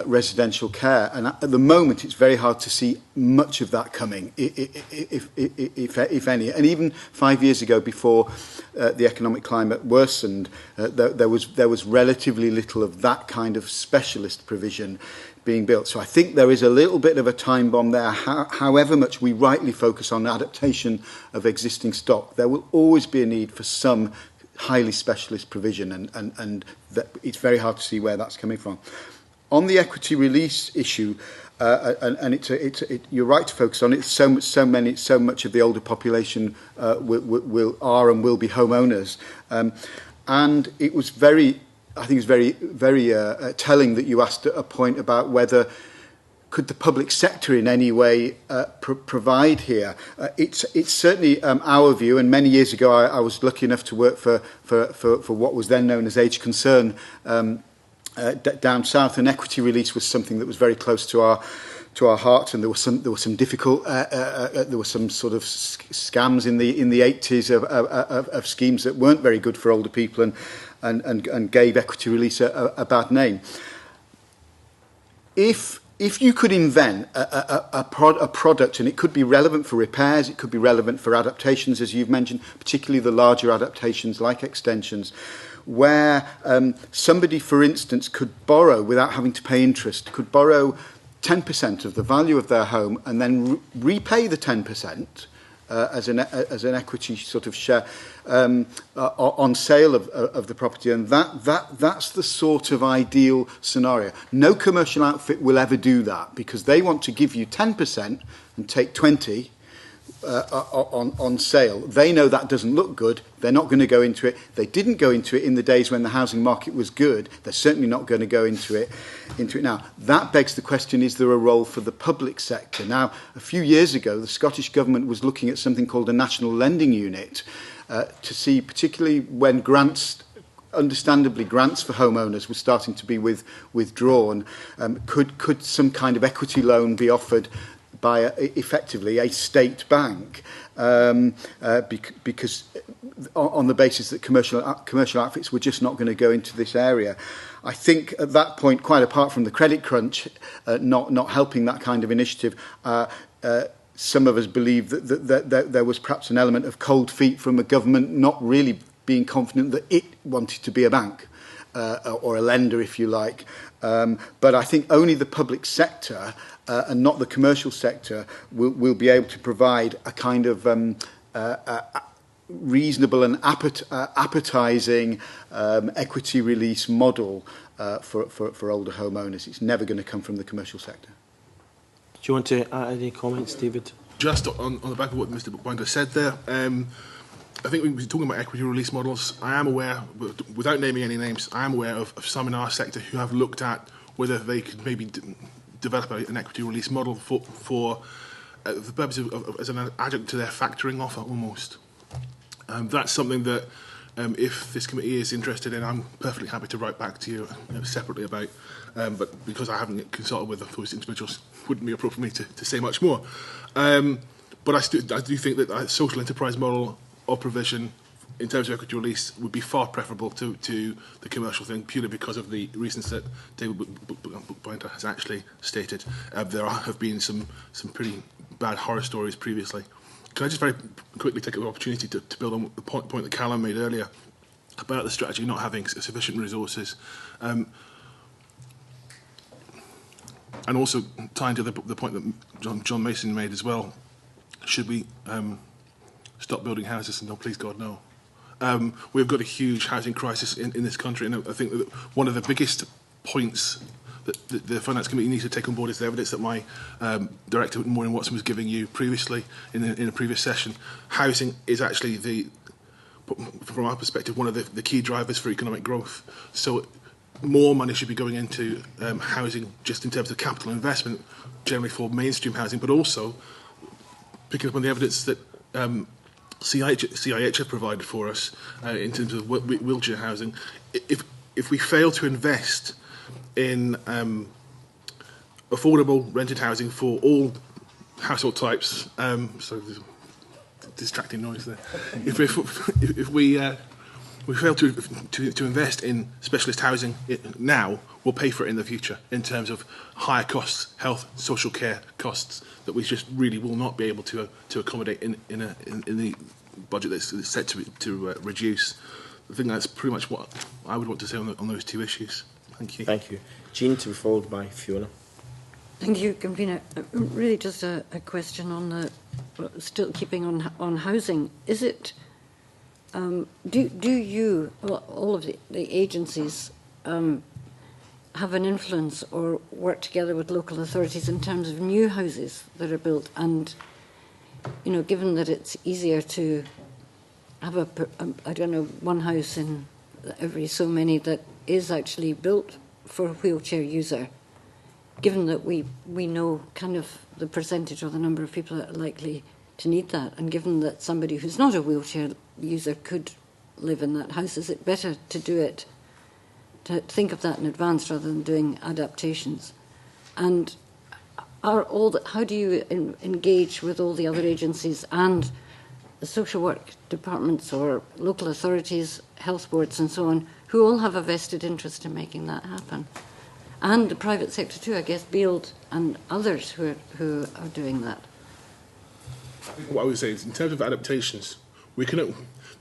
residential care. And at the moment, it's very hard to see much of that coming, if any. And even 5 years ago, before the economic climate worsened, there was relatively little of that kind of specialist provision being built. So I think there is a little bit of a time bomb there. However much we rightly focus on adaptation of existing stock, there will always be a need for some highly specialist provision, and that it's very hard to see where that's coming from. On the equity release issue, you're right to focus on it. So much of the older population are and will be homeowners, and it was very. I think it's very telling that you asked a point about whether could the public sector in any way provide here. It's certainly our view, and many years ago I was lucky enough to work for what was then known as Age Concern down south, and equity release was something that was very close to our hearts, and there were some difficult there were some sort of scams in the 80s of schemes that weren't very good for older people and gave equity release a bad name. If you could invent a product, and it could be relevant for repairs, it could be relevant for adaptations, as you've mentioned, particularly the larger adaptations like extensions, where somebody, for instance, could borrow without having to pay interest, could borrow 10% of the value of their home and then repay the 10% as an equity sort of share on sale of the property, and that's the sort of ideal scenario. No commercial outfit will ever do that, because they want to give you 10% and take 20% on sale. They know that doesn't look good. They're not going to go into it. They didn't go into it in the days when the housing market was good. They're certainly not going to go into it now. That begs the question, is there a role for the public sector? Now, a few years ago, the Scottish Government was looking at something called a National Lending Unit, to see, particularly when grants, understandably grants for homeowners were starting to be withdrawn, could some kind of equity loan be offered by effectively a state bank, because on the basis that commercial outfits were just not going to go into this area. I think at that point, quite apart from the credit crunch not helping that kind of initiative, some of us believe that there was perhaps an element of cold feet from a government not really being confident that it wanted to be a bank or a lender, if you like. But I think only the public sector and not the commercial sector will be able to provide a kind of reasonable and appetising equity release model for older homeowners. It's never going to come from the commercial sector. Do you want to add any comments, David? Just on the back of what Mr. Bookbinder said there, I think when we're talking about equity release models, I am aware, without naming any names, I am aware of some in our sector who have looked at whether they could maybe develop an equity release model for the purpose of as an adjunct to their factoring offer almost. That's something that if this committee is interested in, I'm perfectly happy to write back to you separately about. But because I haven't consulted with those individuals, it wouldn't be appropriate for me to say much more. But I do think that a social enterprise model of provision in terms of equity release would be far preferable to the commercial thing, purely because of the reasons that David Bookbinder has actually stated. There have been some pretty bad horror stories previously. Can I just very quickly take the opportunity to build on the point that Callum made earlier about the strategy not having sufficient resources, and also tying to the point that John Mason made as well. Should we stop building houses? No, please God, no. We've got a huge housing crisis in this country, and I think that one of the biggest points that the Finance Committee needs to take on board is the evidence that my Director, Maureen Watson, was giving you previously in a previous session. Housing is actually, from our perspective, one of the key drivers for economic growth. So more money should be going into housing, just in terms of capital investment, generally for mainstream housing, but also picking up on the evidence that CIH have provided for us in terms of wheelchair housing. If we fail to invest in affordable rented housing for all household types, so there's distracting noise there. If we fail to invest in specialist housing now, we'll pay for it in the future in terms of higher costs, health, social care costs that we just really will not be able to accommodate in the budget that's set to reduce. I think that's pretty much what I would want to say on those two issues. Thank you. Thank you. Jean, to be followed by Fiona. Thank you, Convener. Really just a question on the, still keeping on housing. Is it, do you, all of the agencies, have an influence or work together with local authorities in terms of new houses that are built? And, you know, given that it's easier to have I don't know, one house in every so many that is actually built for a wheelchair user, given that we know kind of the percentage or the number of people that are likely to need that, and given that somebody who's not a wheelchair user could live in that house, is it better to do it, to think of that in advance rather than doing adaptations? And how do you engage with all the other agencies and the social work departments or local authorities, health boards and so on, who all have a vested interest in making that happen? And the private sector too, I guess, Beeld and others who are doing that. What I would say is, in terms of adaptations, the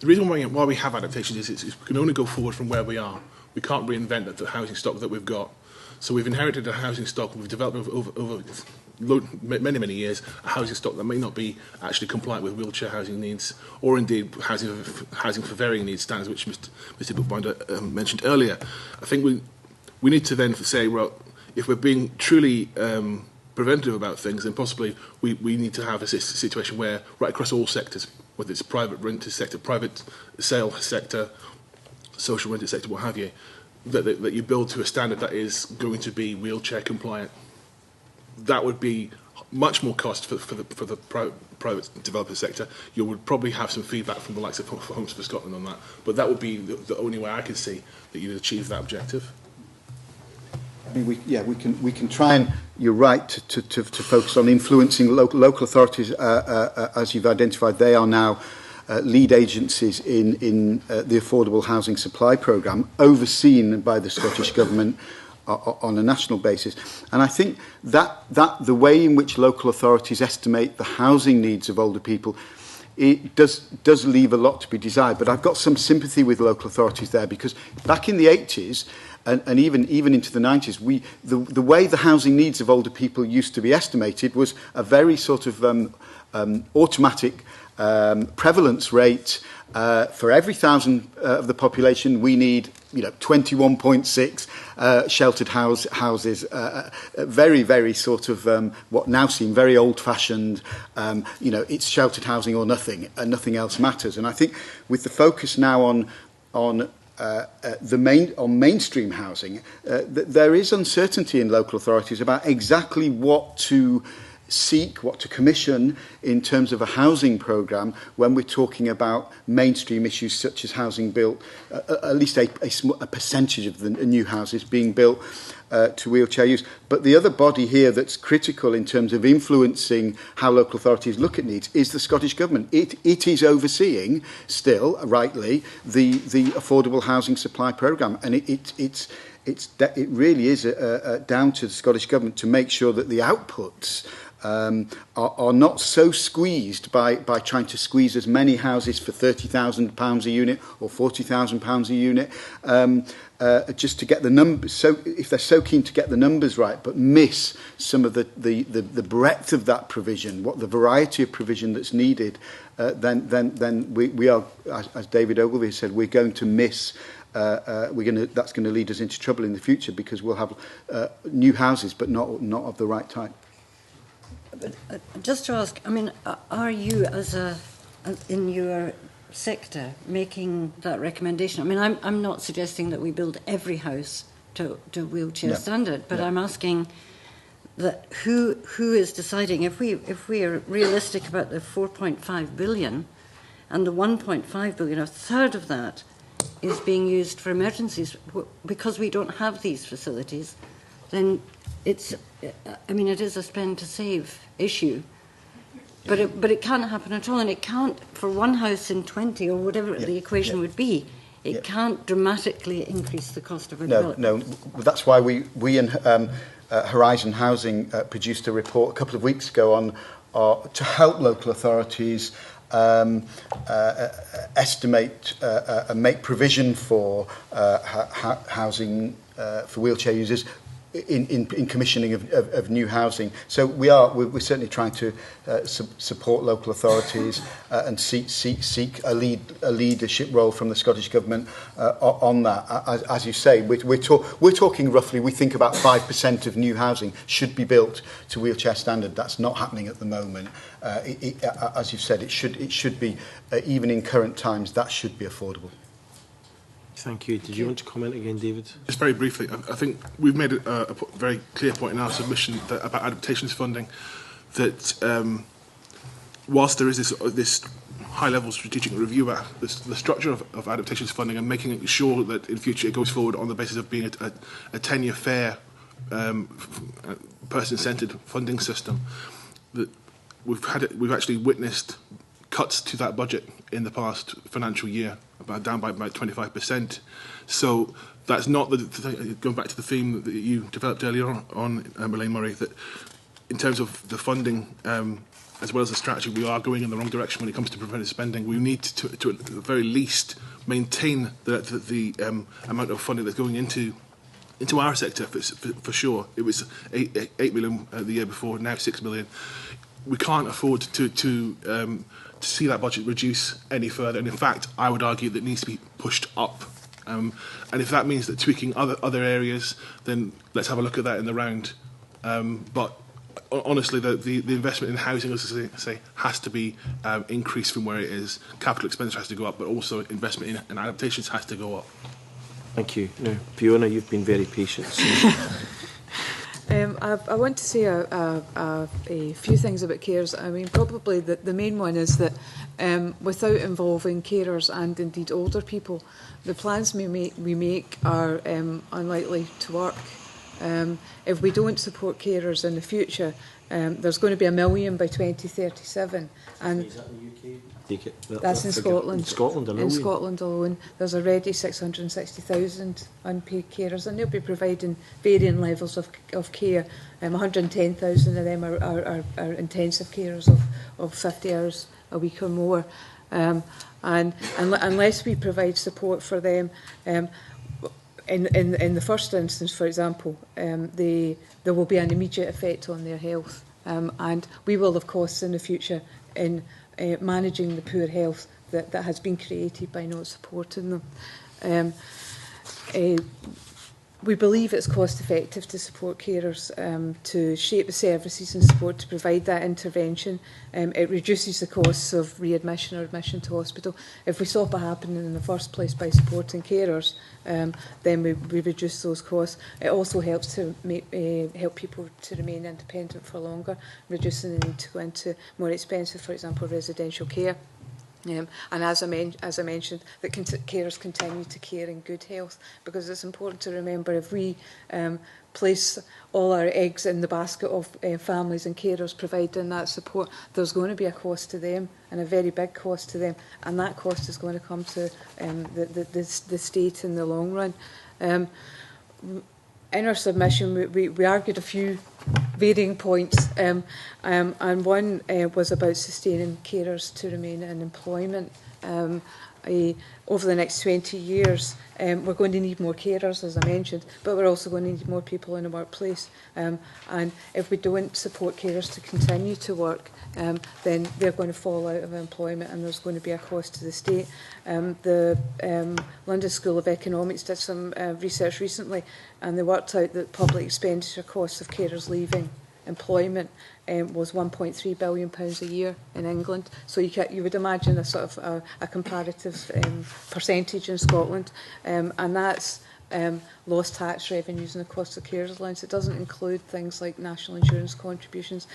reason why we have adaptations is we can only go forward from where we are. We can't reinvent the housing stock that we've got. So we've inherited a housing stock, we've developed over many years, a housing stock that may not be actually compliant with wheelchair housing needs, or indeed housing for varying needs standards, which Mr. Bookbinder mentioned earlier. I think we need to then say, well, if we're being truly preventative about things, then possibly we need to have a situation where, right across all sectors, whether it's private rented sector, private sale sector, social rented sector, what have you, that you build to a standard that is going to be wheelchair compliant. That would be much more cost for the private developer sector, you would probably have some feedback from the likes of Homes for Scotland on that. But that would be the only way I could see that you'd achieve that objective. I mean, we can try, and you're right to focus on influencing local authorities, as you've identified. They are now lead agencies in the Affordable Housing Supply Programme, overseen by the Scottish Government on a national basis. And I think that the way in which local authorities estimate the housing needs of older people, it does leave a lot to be desired. But I've got some sympathy with local authorities there, because back in the 80s, and even into the 90s, the way the housing needs of older people used to be estimated was a very sort of automatic prevalence rate. For every 1,000 of the population, we need 21.6 sheltered houses. Very, very sort of what now seem very old-fashioned. It's sheltered housing or nothing, and nothing else matters. And I think with the focus now on mainstream housing, there is uncertainty in local authorities about exactly what to seek, what to commission in terms of a housing programme when we're talking about mainstream issues such as housing built, at least a percentage of the new houses being built to wheelchair use. But the other body here that's critical in terms of influencing how local authorities look at needs is the Scottish Government. It is overseeing, still, rightly, the Affordable Housing Supply Programme, and it really is down to the Scottish Government to make sure that the outputs are not so squeezed by trying to squeeze as many houses for £30,000 a unit or £40,000 a unit, just to get the numbers. So if they're so keen to get the numbers right, but miss some of the breadth of that provision, what the variety of provision that's needed, then we are, as David Ogilvie said, we're going to miss. That's going to lead us into trouble in the future, because we'll have new houses, but not of the right type. But just to ask, I mean, are you as in your sector making that recommendation? I mean, I'm not suggesting that we build every house to wheelchair standard, but I'm asking that who is deciding if we are realistic about the 4.5 billion and the 1.5 billion, a third of that is being used for emergencies because we don't have these facilities, then it is a spend to save issue, but it can't happen at all, and it can't, for one house in 20 or whatever the equation would be, it can't dramatically increase the cost of a development. No, that's why we in Horizon Housing produced a report a couple of weeks ago on to help local authorities estimate and make provision for housing for wheelchair users in commissioning of new housing. So we're certainly trying to support local authorities and seek a leadership role from the Scottish Government on that. As you say, we're talking roughly, we think about 5% of new housing should be built to wheelchair standard. That's not happening at the moment. As you've said, it should be, even in current times, that should be affordable. Thank you. Did you want to comment again, David? Just very briefly, I think we've made a very clear point in our submission about adaptations funding, that whilst there is this high-level strategic review about the structure of adaptations funding and making sure that in future it goes forward on the basis of being a 10-year fair, person-centred funding system, that we've actually witnessed cuts to that budget in the past financial year, down by about 25%. So that's not going back to the theme that you developed earlier on Elaine Murray, that in terms of the funding as well as the strategy, we are going in the wrong direction when it comes to preventive spending. We need to at the very least maintain the amount of funding that's going into our sector for sure. It was 8 million the year before, now 6 million. We can't afford to see that budget reduce any further, and in fact I would argue that it needs to be pushed up, and if that means that tweaking other areas, then let's have a look at that in the round, but honestly the investment in housing, as I say, has to be increased from where it is. Capital expenditure has to go up, but also investment in adaptations has to go up. Thank you. Now, Fiona, you've been very patient. So. I want to say a few things about carers. I mean, probably the main one is that without involving carers and indeed older people, the plans we make are unlikely to work. If we don't support carers in the future, there's going to be 1 million by 2037. And is that in the UK? That's in Scotland. In Scotland, 1 In million. Scotland alone, there's already 660,000 unpaid carers, and they'll be providing varying levels of care. 110,000 of them are intensive carers of 50 hours a week or more. And unless we provide support for them, in the first instance, for example, there will be an immediate effect on their health, and we will have costs in the future in managing the poor health that has been created by not supporting them. We believe it's cost effective to support carers, to shape the services and support to provide that intervention. It reduces the costs of readmission or admission to hospital. If we stop it happening in the first place by supporting carers, then we reduce those costs. It also helps to help people to remain independent for longer, reducing the need to go into more expensive, for example, residential care. And as I mentioned, that carers continue to care in good health, because it's important to remember if we place all our eggs in the basket of families and carers providing that support, there's going to be a cost to them, and a very big cost to them, and that cost is going to come to the state in the long run. In our submission, we argued a few varying points, and one was about sustaining carers to remain in employment. Over the next 20 years, we're going to need more carers, as I mentioned, but we're also going to need more people in the workplace. And if we don't support carers to continue to work, then they're going to fall out of employment, and there's going to be a cost to the state. The London School of Economics did some research recently, and they worked out that public expenditure costs of carers leaving employment was £1.3 billion a year in England. So you would imagine a sort of a comparative percentage in Scotland, and that's lost tax revenues and the cost of carers allowance. It doesn't include things like national insurance contributions.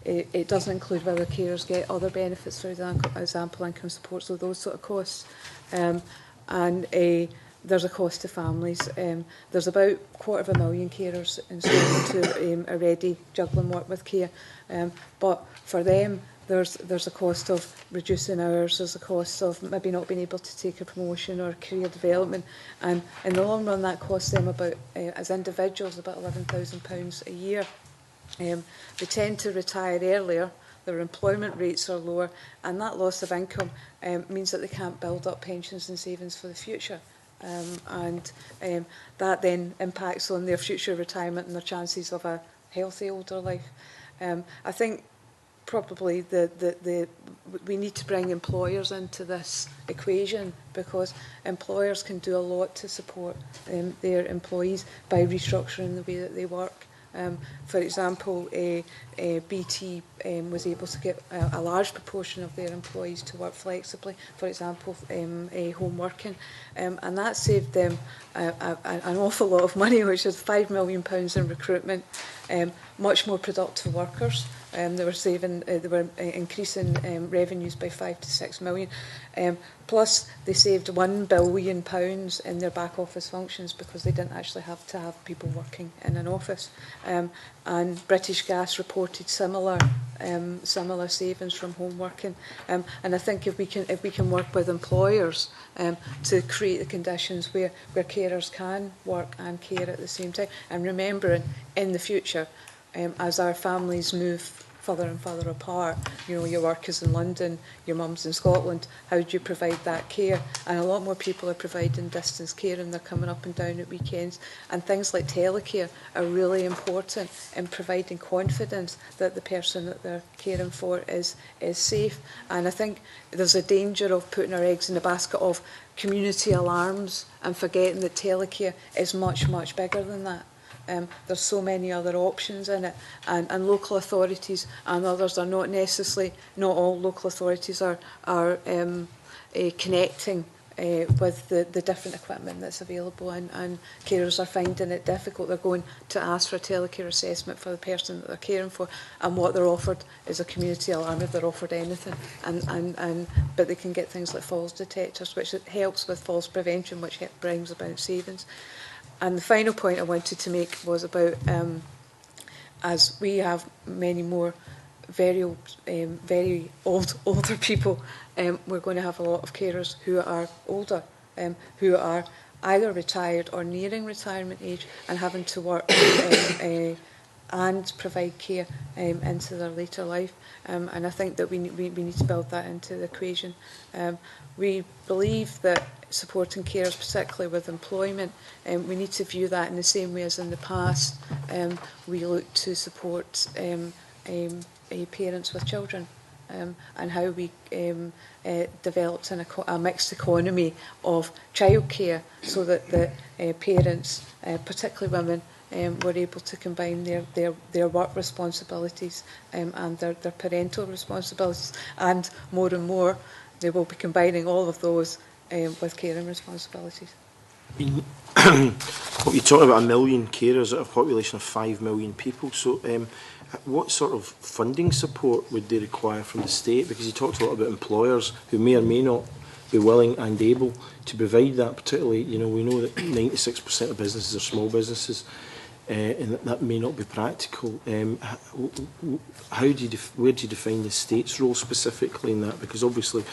It doesn't include whether carers get other benefits, for example, income support, so those sort of costs. There's a cost to families. There's about 250,000 carers in Scotland who are already juggling work with care. But for them, there's a cost of reducing hours, there's a cost of maybe not being able to take a promotion or career development. And in the long run, that costs them about, as individuals, about £11,000 a year. They tend to retire earlier, their employment rates are lower, and that loss of income means that they can't build up pensions and savings for the future. That then impacts on their future retirement and their chances of a healthy older life. I think probably we need to bring employers into this equation, because employers can do a lot to support their employees by restructuring the way that they work. For example, BT was able to get a large proportion of their employees to work flexibly, for example, home working, and that saved them an awful lot of money, which is £5 million in recruitment, much more productive workers. They were increasing revenues by 5 to 6 million. Plus, they saved £1 billion in their back office functions, because they didn't actually have to have people working in an office. And British Gas reported similar savings from home working. And I think if we can work with employers to create the conditions where carers can work and care at the same time, and remembering in the future, as our families move further and further apart, your work is in London, your mum's in Scotland, how do you provide that care? And a lot more people are providing distance care, and they're coming up and down at weekends, and things like telecare are really important in providing confidence that the person that they're caring for is safe. And I think there's a danger of putting our eggs in the basket of community alarms and forgetting that telecare is much, much bigger than that. There's so many other options in it, and local authorities and others are not all local authorities are connecting with the different equipment that's available, and carers are finding it difficult. They're going to ask for a telecare assessment for the person that they're caring for, and what they're offered is a community alarm if they're offered anything. But they can get things like falls detectors, which helps with falls prevention, which brings about savings. And the final point I wanted to make was about, as we have many more very older people, we're going to have a lot of carers who are older, who are either retired or nearing retirement age and having to work and provide care into their later life. And I think that we need to build that into the equation. We believe that supporting carers, particularly with employment, we need to view that in the same way as in the past. We look to support parents with children, and how we developed a mixed economy of childcare, so that the parents, particularly women, were able to combine their work responsibilities and their parental responsibilities, and more they will be combining all of those with caring responsibilities. What you talking about, 1 million carers at a population of 5 million people. So what sort of funding support would they require from the state? Because you talked a lot about employers who may or may not be willing and able to provide that. Particularly, you know, we know that 96% of businesses are small businesses, and that may not be practical. Where do you define the state's role specifically in that? Because obviously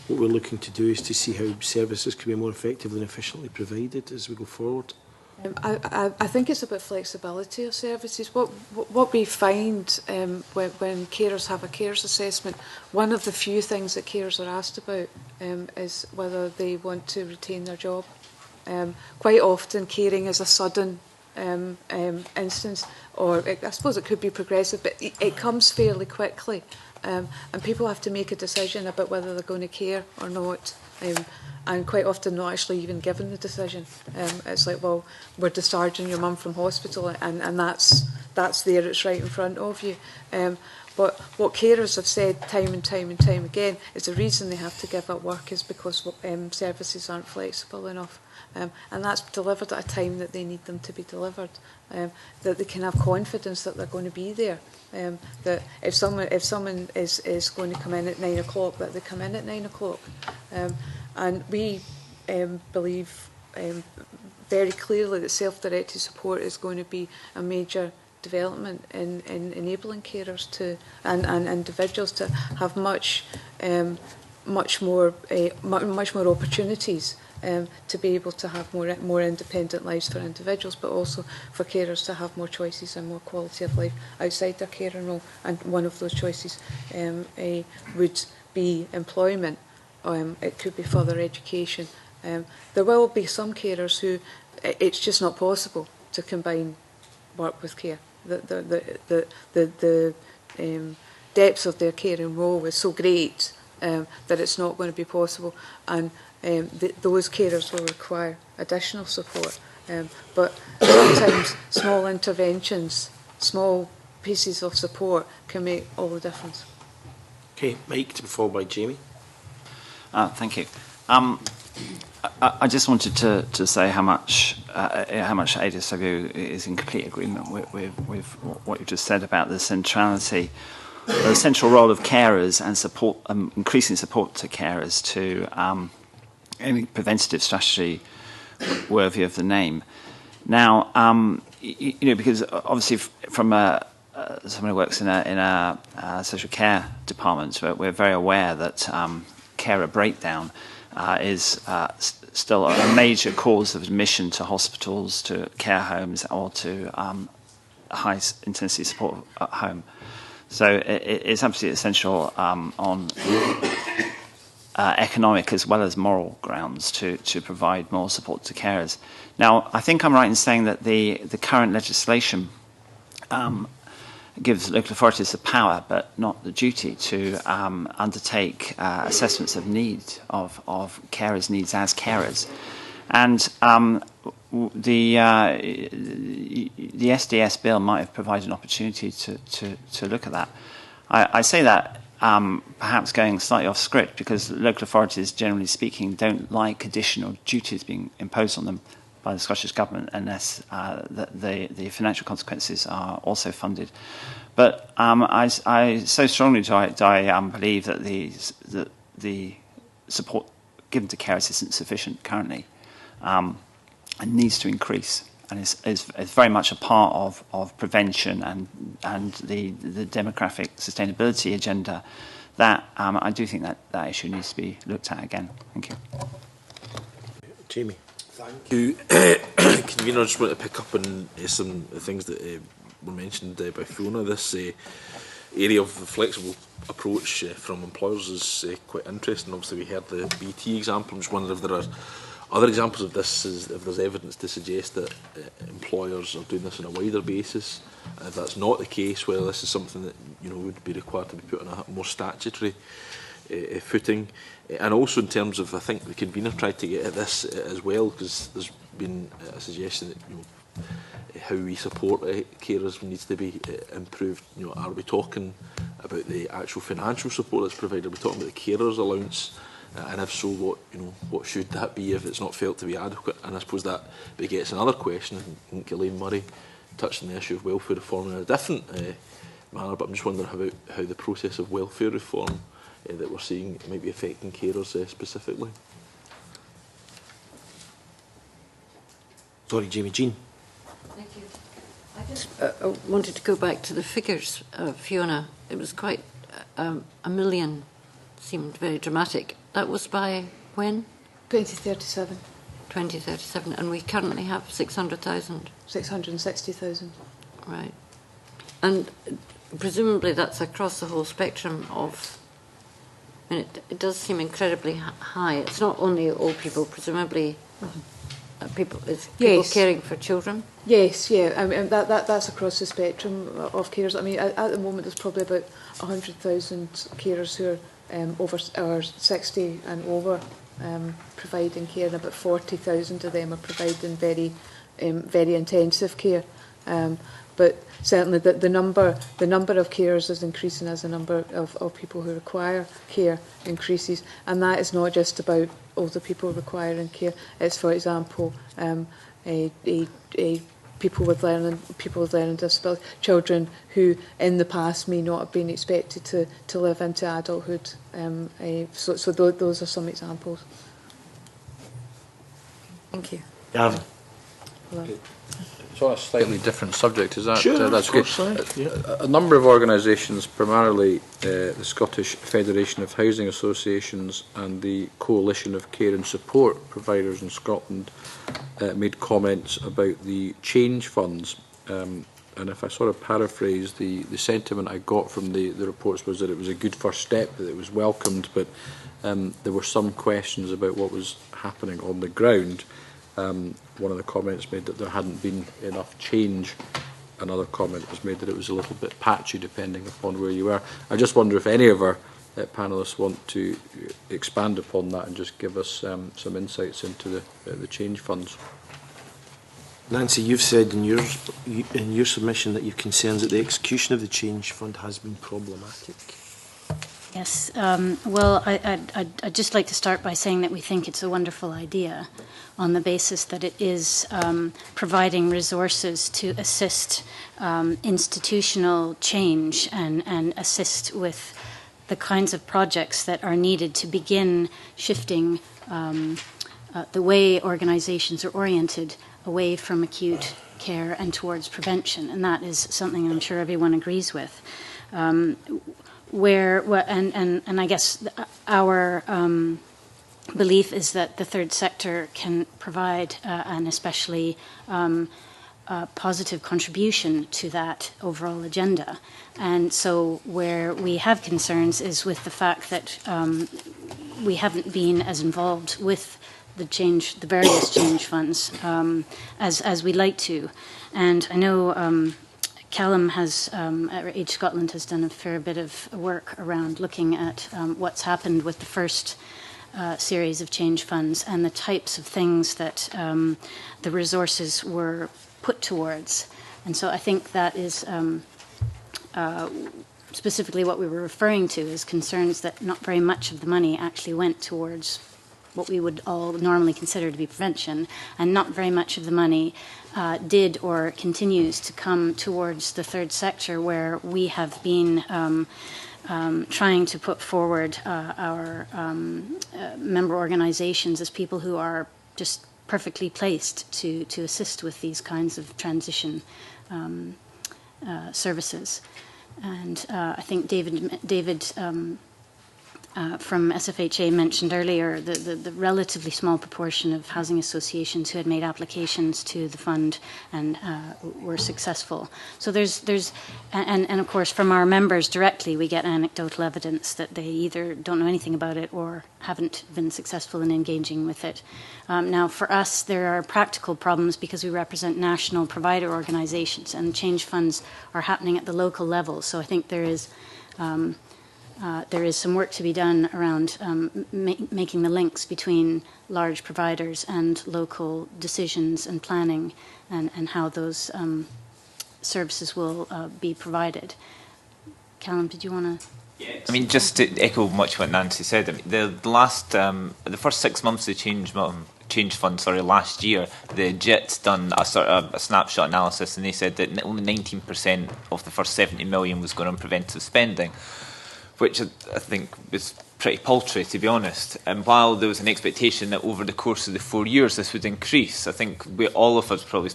what we're looking to do is to see how services can be more effectively and efficiently provided as we go forward. I think it's about flexibility of services. What we find when carers have a carers assessment, one of the few things that carers are asked about is whether they want to retain their job. Quite often caring is a sudden instance, or I suppose it could be progressive, but it comes fairly quickly, and people have to make a decision about whether they're going to care or not, and quite often not actually even given the decision. It's like, well, we're discharging your mum from hospital, and that's there, it's right in front of you. But what carers have said time and time again is the reason they have to give up work is because services aren't flexible enough. And that's delivered at a time that they need them to be delivered, that they can have confidence that they're going to be there, that if someone is going to come in at 9 o'clock, that they come in at 9 o'clock. And we believe very clearly that self-directed support is going to be a major development in enabling carers to and individuals to have much more opportunities to be able to have more independent lives for individuals, but also for carers to have more choices and more quality of life outside their caring role. And one of those choices would be employment. It could be further education. There will be some carers who it's just not possible to combine work with care. The depths of their caring role is so great that it's not going to be possible, and those carers will require additional support. But sometimes small interventions, small pieces of support can make all the difference. Okay, Mike, to be followed by Jamie. Thank you. I just wanted to say how much ADSW is in complete agreement with what you just said about the centrality, the central role of carers and support, increasing support to carers to any preventative strategy worthy of the name. Now, you know, because obviously from someone who works in a social care department, we're very aware that carer breakdown is still a major cause of admission to hospitals, to care homes, or to high intensity support at home. So it's absolutely essential on economic as well as moral grounds to provide more support to carers. Now, I think I'm right in saying that the current legislation gives local authorities the power but not the duty to undertake assessments of need of carers' needs as carers. And the SDS bill might have provided an opportunity to look at that. I say that perhaps going slightly off script, because local authorities, generally speaking, don't like additional duties being imposed on them by the Scottish Government unless the financial consequences are also funded. But I so strongly do I believe that the support given to carers isn't sufficient currently, and needs to increase, and is very much a part of prevention and the demographic sustainability agenda. That I do think that issue needs to be looked at again. Thank you. Jamie. Thank you. Convener, I just want to pick up on some things that were mentioned by Fiona. This area of the flexible approach from employers is quite interesting. Obviously, we heard the BT example. I'm just wondering if there are other examples of this, if there's evidence to suggest that employers are doing this on a wider basis. And if that's not the case, whether this is something that would be required to be put on a more statutory footing. And also in terms of, I think the convener tried to get at this as well, because there's been a suggestion that how we support carers needs to be improved. Are we talking about the actual financial support that's provided? Are we talking about the carers allowance? And if so, what should that be if it's not felt to be adequate? And I suppose that begets another question. I think Elaine Murray touched on the issue of welfare reform in a different manner, but I'm just wondering how the process of welfare reform that we're seeing might be affecting carers specifically. Sorry, Jamie. Jean. Thank you. I just wanted to go back to the figures, Fiona. It was quite $1 million, seemed very dramatic. That was by when? 2037. 2037, and we currently have 600,000. 660,000. Right. And presumably that's across the whole spectrum of... I mean, it does seem incredibly high. It's not only old people, presumably people caring for children. Yes, yeah. I mean, that's across the spectrum of carers. I mean, at the moment there's probably about 100,000 carers who are over or 60 and over providing care, and about 40,000 of them are providing very intensive care. But certainly the number of carers is increasing as the number of people who require care increases, and that is not just about older people requiring care. It's, for example, people with learning disability, children who in the past may not have been expected to live into adulthood. So those are some examples. Thank you. Gavin. It's on a slightly different subject, is that? Sure, that's of course. Yeah. A number of organisations, primarily the Scottish Federation of Housing Associations and the Coalition of Care and Support Providers in Scotland, made comments about the change funds. And if I sort of paraphrase, the sentiment I got from the reports was that it was a good first step, that it was welcomed, but there were some questions about what was happening on the ground. One of the comments made that there hadn't been enough change. Another comment was made that it was a little bit patchy depending upon where you were. I just wonder if any of our panellists want to expand upon that and just give us some insights into the change funds. Nancy, you've said in your submission that you've concerns that the execution of the change fund has been problematic. Yes. Well, I'd just like to start by saying that we think it's a wonderful idea on the basis that it is providing resources to assist institutional change and assist with the kinds of projects that are needed to begin shifting the way organizations are oriented away from acute care and towards prevention. And that is something I'm sure everyone agrees with. And I guess our belief is that the third sector can provide an especially positive contribution to that overall agenda. And so where we have concerns is with the fact that we haven't been as involved with the various change funds as we'd like to. And I know Callum Age Scotland has done a fair bit of work around looking at what's happened with the first series of change funds and the types of things that the resources were put towards. And so I think that is specifically what we were referring to is concerns that not very much of the money actually went towards what we would all normally consider to be prevention, and not very much of the money did or continues to come towards the third sector, where we have been trying to put forward our member organizations as people who are just perfectly placed to assist with these kinds of transition services. And I think David from SFHA mentioned earlier the relatively small proportion of housing associations who had made applications to the fund and were successful. So and of course from our members directly we get anecdotal evidence that they either don't know anything about it or haven't been successful in engaging with it. Now for us there are practical problems because we represent national provider organizations, and change funds are happening at the local level. So I think there is some work to be done around making the links between large providers and local decisions and planning, and how those services will be provided. Callum, did you want to? Yeah. I mean, just to echo much what Nancy said, I mean, the first 6 months of Change Fund, last year, the JIT done a snapshot analysis, and they said that only 19% of the first 70 million was going on preventive spending, which I think was pretty paltry, to be honest. And while there was an expectation that over the course of the 4 years this would increase, I think all of us probably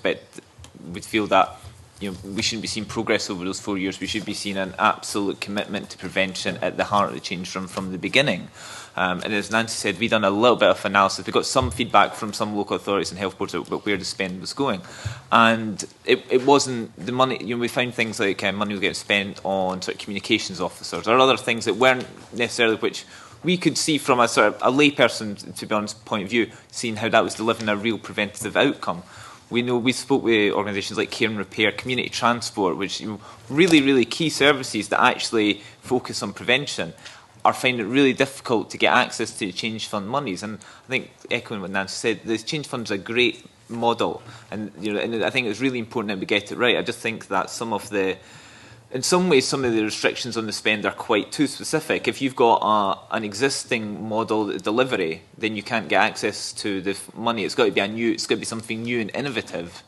would feel that we shouldn't be seeing progress over those 4 years. We should be seeing an absolute commitment to prevention at the heart of the change from the beginning. And as Nancy said, we've done a little bit of analysis. We got some feedback from some local authorities and health boards about where the spend was going. And it wasn't the money, we found things like money was getting spent on sort of communications officers or other things that weren't necessarily which we could see from a sort of a layperson, to be honest, point of view, seeing how that was delivering a real preventative outcome. We know we spoke with organisations like Care and Repair, Community Transport, which really, really key services that actually focus on prevention, are finding it really difficult to get access to Change Fund monies. And I think, echoing what Nancy said, the Change Fund is a great model, and and I think it's really important that we get it right. I just think that in some ways, some of the restrictions on the spend are quite too specific. If you've got an existing model delivery, then you can't get access to the money. It's got to be it's got to be something new and innovative.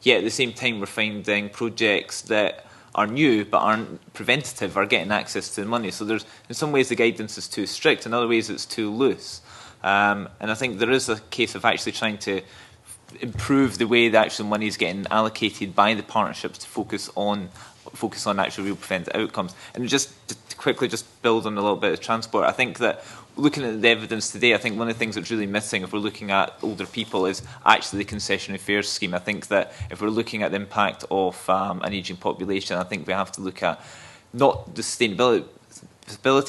Yet at the same time, we're finding projects that are new but aren't preventative are getting access to the money. So in some ways the guidance is too strict, in other ways it's too loose. And I think there is a case of actually trying to improve the way the actual money is getting allocated by the partnerships to focus on actual real preventive outcomes. And just to quickly build on a little bit of transport, I think that looking at the evidence today, I think one of the things that's really missing if we're looking at older people is actually the concessionary fares scheme. I think that if we're looking at the impact of an ageing population, I think we have to look at not the sustainability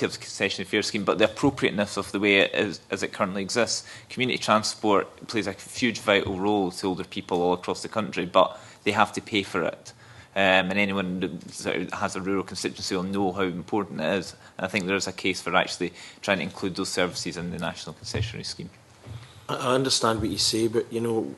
of the concessionary fare scheme, but the appropriateness of the way it is as it currently exists. Community transport plays a huge vital role to older people all across the country, but they have to pay for it. And anyone that has a rural constituency will know how important it is. And I think there is a case for actually trying to include those services in the national concessionary scheme. I understand what you say, but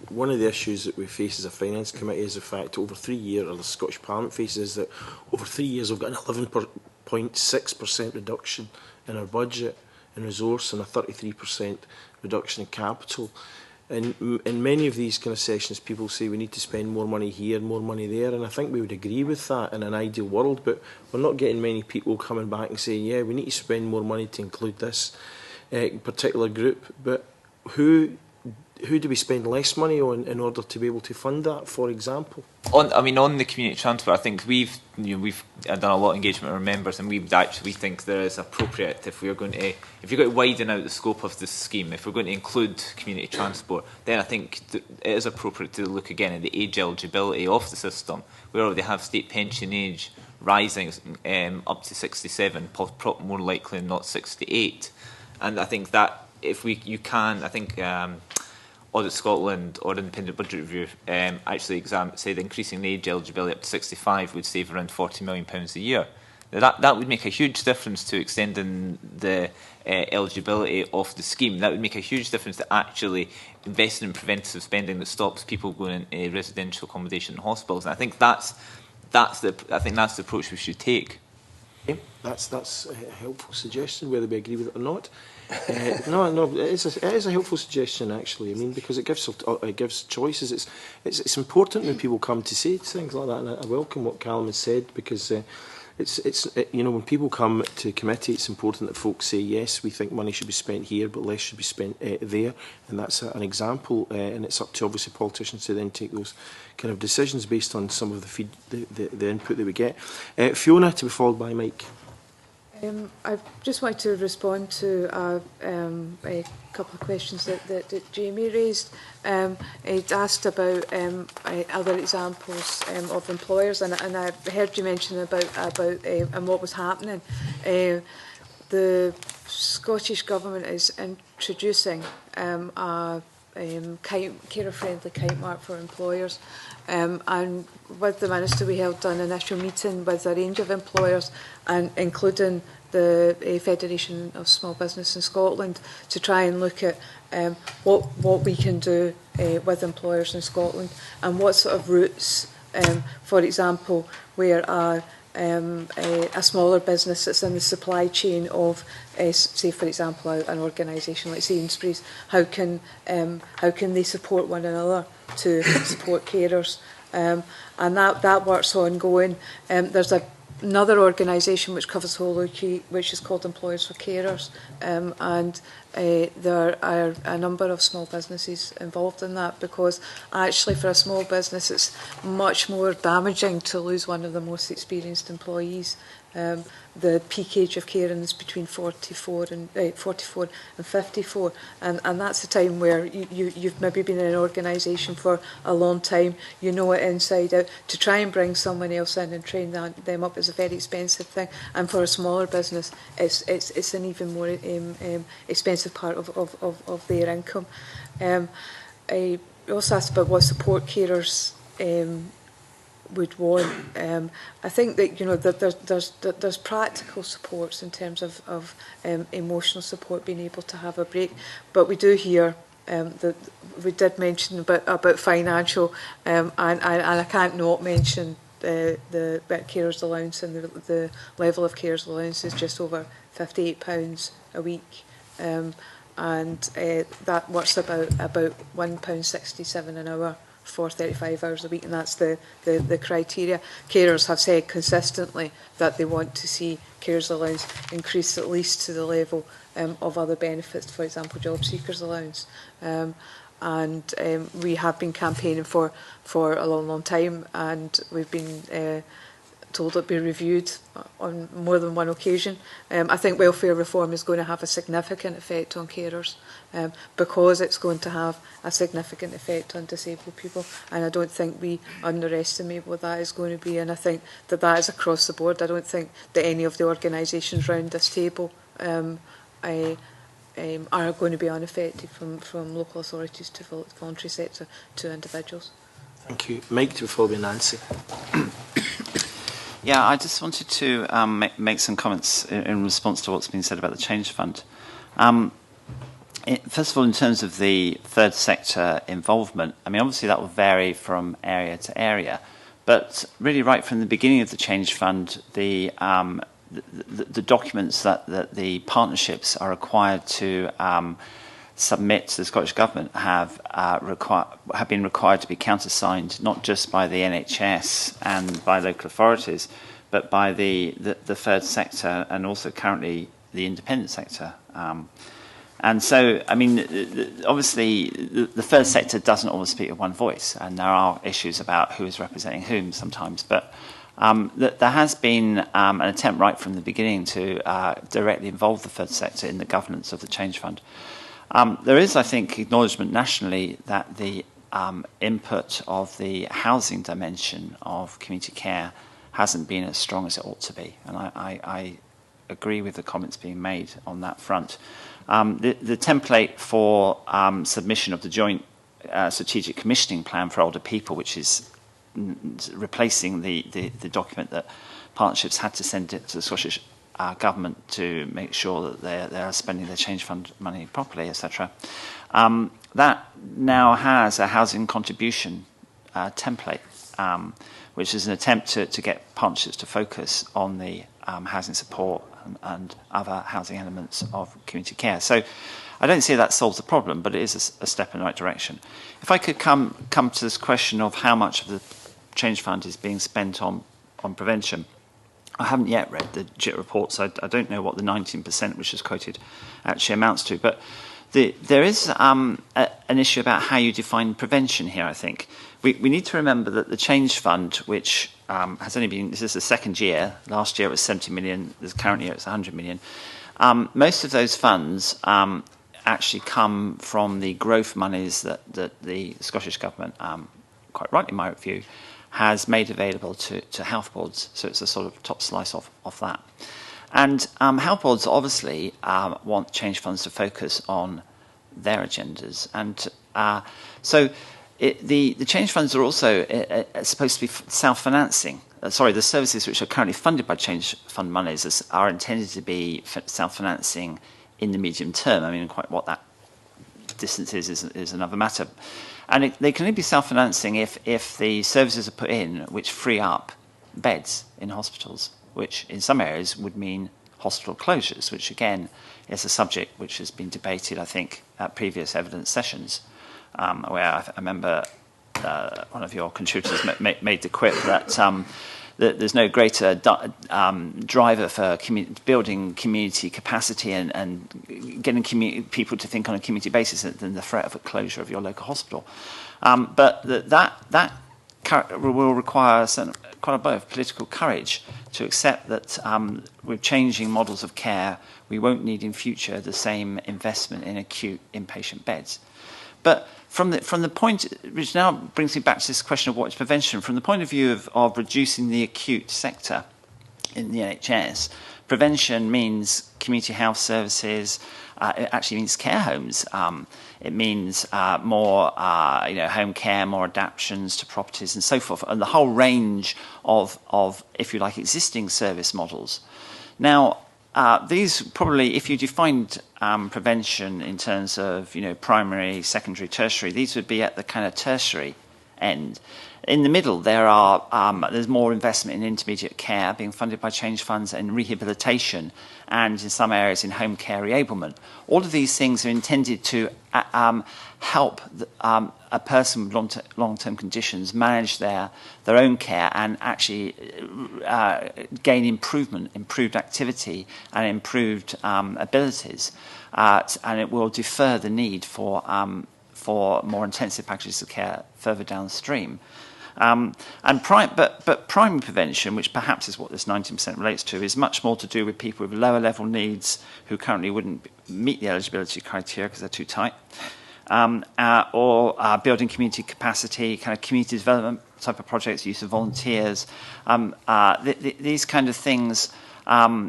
one of the issues that we face as a finance committee is the fact over 3 years, or the Scottish Parliament faces, is that over 3 years we've got an 11.6% reduction in our budget and resource and a 33% reduction in capital. And in many of these kind of sessions, people say we need to spend more money here, more money there, and I think we would agree with that in an ideal world, but we're not getting many people coming back and saying, yeah, we need to spend more money to include this particular group. But who do we spend less money on in order to be able to fund that, for example? On the community transport, I think we've done a lot of engagement with our members, and we think there is appropriate if you're going to widen out the scope of this scheme, if we're going to include community transport, then I think it is appropriate to look again at the age eligibility of the system. We already have state pension age rising up to 67, more likely than not 68, and I think that Audit Scotland or Independent Budget Review actually said increasing the age eligibility up to 65 would save around £40 million a year. That would make a huge difference to extending the eligibility of the scheme. That would make a huge difference to actually investing in preventative spending that stops people going into residential accommodation in hospitals. And I think that's the approach we should take. Okay, that's a helpful suggestion, whether we agree with it or not. No, it is a helpful suggestion actually. I mean, because it gives choices. It's important when people come to say things like that, and I welcome what Callum has said, because you know, when people come to committee, it's important that folks say yes, we think money should be spent here, but less should be spent there, and that's an example. And it's up to obviously politicians to then take those kind of decisions based on some of the input that we get. Fiona, to be followed by Mike. I just wanted to respond to a couple of questions that Jamie raised. He'd asked about other examples of employers, and I heard you mention about and what was happening. The Scottish Government is introducing a carer-friendly kite mark for employers. And with the Minister, we held an initial meeting with a range of employers, and including the Federation of Small Business in Scotland, to try and look at what we can do with employers in Scotland, and what sort of routes, for example, where a smaller business that's in the supply chain of, say, for example, an organisation like Sainsbury's, how can they support one another to support carers? And that work's ongoing. There's another organisation which covers the whole UK, which is called Employers for Carers, and there are a number of small businesses involved in that, because actually for a small business it's much more damaging to lose one of the most experienced employees. The peak age of caring is between 44 and 54, and that's a time where you've maybe been in an organisation for a long time, you know it inside out. To try and bring someone else in and train them up is a very expensive thing, and for a smaller business it's an even more expensive part of their income. I also asked about what support carers would want. I think that, you know, that there's practical supports in terms of emotional support, being able to have a break, but we do hear that we did mention about financial, and I can't not mention the carers allowance, and the level of carers allowance is just over £58 a week, and that works about £1.67 an hour for 35 hours a week, and that's the criteria. Carers have said consistently that they want to see carers allowance increase at least to the level of other benefits, for example, job seekers allowance. And we have been campaigning for a long time, and we've been told it'll be reviewed on more than one occasion. I think welfare reform is going to have a significant effect on carers, because it's going to have a significant effect on disabled people, and I don't think we underestimate what that is going to be, and I think that is across the board. I don't think that any of the organisations round this table are going to be unaffected, from local authorities to the voluntary sector to individuals. Thank you. Mike, to follow by Nancy. Yeah, I just wanted to make some comments in response to what's been said about the Change Fund. First of all, in terms of the third sector involvement, I mean, obviously that will vary from area to area, but really right from the beginning of the Change Fund, the documents that the partnerships are required to submit to the Scottish Government have been required to be countersigned, not just by the NHS and by local authorities, but by the third sector, and also currently the independent sector. And so, I mean, obviously, the third sector doesn't always speak with one voice, and there are issues about who is representing whom sometimes. But there has been an attempt right from the beginning to directly involve the third sector in the governance of the Change Fund. There is, I think, acknowledgement nationally that the input of the housing dimension of community care hasn't been as strong as it ought to be, and I agree with the comments being made on that front. The template for submission of the joint strategic commissioning plan for older people, which is replacing the document that partnerships had to send it to the Scottish Government to make sure that they are spending their Change Fund money properly, etc. That now has a housing contribution template, which is an attempt to get partnerships to focus on the housing support and other housing elements of community care. So I don't see that solves the problem, but it is a step in the right direction. If I could come to this question of how much of the Change Fund is being spent on prevention. I haven't yet read the JIT report, so I don't know what the 19% which is quoted actually amounts to. But there is an issue about how you define prevention here, I think. We need to remember that the Change Fund, which has only been, this is the second year, last year it was 70 million, this current year it's 100 million. Most of those funds actually come from the growth monies that the Scottish Government, quite rightly in my view, has made available to health boards. So it's a sort of top slice of that. And health boards obviously want Change Funds to focus on their agendas. And so the Change Funds are also supposed to be self-financing. The services which are currently funded by Change Fund monies are intended to be self-financing in the medium term. I mean, quite what that distance is another matter. And they can only be self-financing if the services are put in which free up beds in hospitals, which in some areas would mean hospital closures, which again is a subject which has been debated, I think, at previous evidence sessions, where I remember one of your contributors made the quip that there's no greater driver for building community capacity and getting people to think on a community basis than the threat of a closure of your local hospital. But that will require quite a bit of political courage to accept that with changing models of care, we won't need in future the same investment in acute inpatient beds. But from the point, which now brings me back to this question of what is prevention, from the point of view of reducing the acute sector in the NHS, prevention means community health services. It actually means care homes. It means more, home care, more adaptations to properties, and so forth, and the whole range of, if you like, existing service models. Now, these probably, if you defined prevention in terms of, primary, secondary, tertiary, these would be at the kind of tertiary end. In the middle, there's more investment in intermediate care being funded by Change Funds and rehabilitation, and in some areas in home care reablement. All of these things are intended to help a person with long-term conditions manage their own care and actually gain improved activity and improved abilities. And it will defer the need for more intensive packages of care further downstream. But primary prevention, which perhaps is what this 19% relates to, is much more to do with people with lower level needs who currently wouldn't meet the eligibility criteria because they're too tight, or building community capacity, kind of community development type of projects, use of volunteers, these kind of things,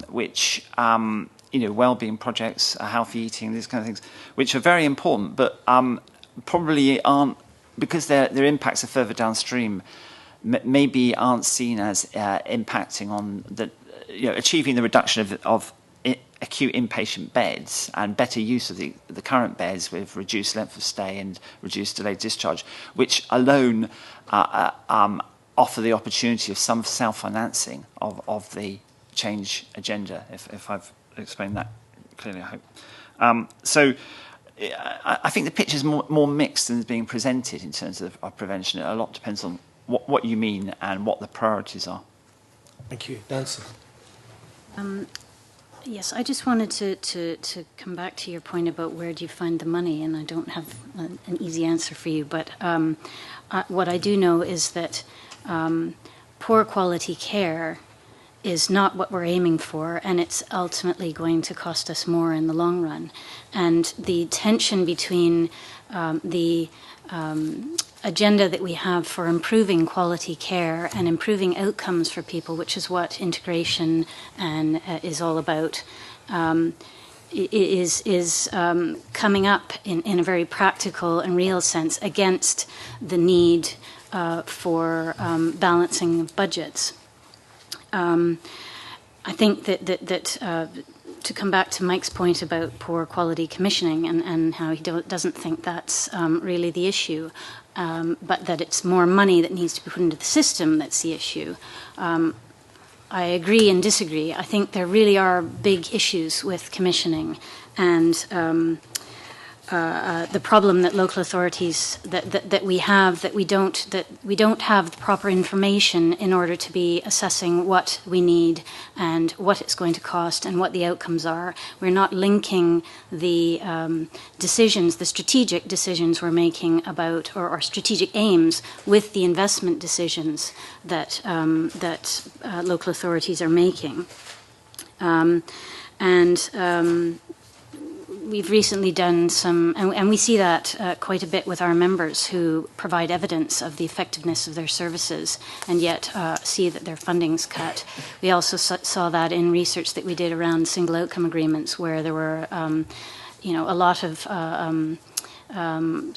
which well-being projects, healthy eating, these kind of things, which are very important, but probably aren't, because their impacts are further downstream, maybe aren't seen as impacting on achieving the reduction of acute inpatient beds and better use of the current beds with reduced length of stay and reduced delayed discharge, which alone offer the opportunity of some self-financing of the change agenda, if I've explained that clearly, I hope. So I think the picture is more mixed than is being presented in terms of prevention. A lot depends on what you mean and what the priorities are. Thank you. Nancy. Yes, I just wanted to come back to your point about where do you find the money, and I don't have an easy answer for you, but what I do know is that poor quality care is not what we're aiming for, and it's ultimately going to cost us more in the long run. And the tension between the agenda that we have for improving quality care and improving outcomes for people, which is what integration is all about, is coming up in a very practical and real sense against the need for balancing budgets. I think that to come back to Mike's point about poor quality commissioning and how he doesn't think that's really the issue, but that it's more money that needs to be put into the system that's the issue. I agree and disagree. I think there really are big issues with commissioning, and the problem that local authorities that we have, that we don't have the proper information in order to be assessing what we need and what it's going to cost and what the outcomes are. We're not linking the decisions, the strategic decisions we're making about, or strategic aims, with the investment decisions that local authorities are making. We've recently done some, and we see that quite a bit with our members who provide evidence of the effectiveness of their services and yet see that their funding's cut. We also saw that in research that we did around single outcome agreements, where there were, a lot of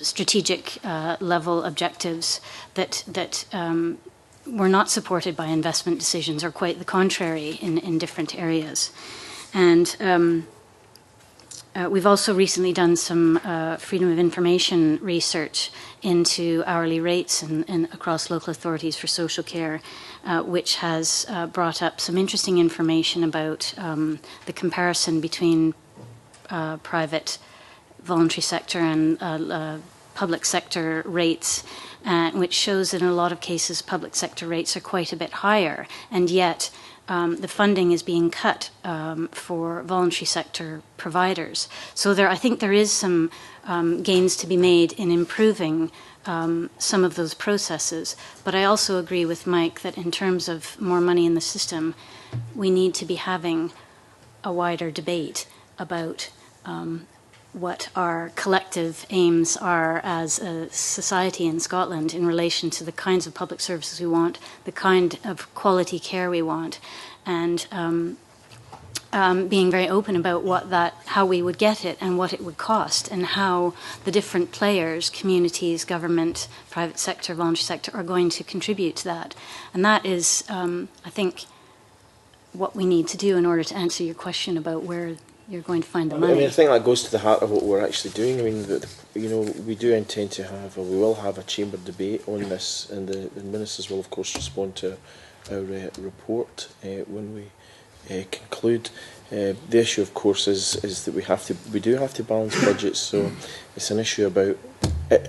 strategic level objectives that were not supported by investment decisions, or quite the contrary in different areas. And we've also recently done some freedom of information research into hourly rates and across local authorities for social care, which has brought up some interesting information about the comparison between private voluntary sector and public sector rates, which shows that in a lot of cases public sector rates are quite a bit higher, and yet the funding is being cut for voluntary sector providers. So I think there is some gains to be made in improving some of those processes. But I also agree with Mike that in terms of more money in the system, we need to be having a wider debate about what our collective aims are as a society in Scotland in relation to the kinds of public services we want, the kind of quality care we want, and being very open about how we would get it and what it would cost, and how the different players, communities, government, private sector, voluntary sector, are going to contribute to that. And that is, I think, what we need to do in order to answer your question about where you're going to find the money. I mean, I think that goes to the heart of what we're actually doing. I mean, we do intend to have, or we will have, a chamber debate on this, and the ministers will, of course, respond to our report when we conclude. The issue, of course, is that we do have to balance budgets. So it's an issue about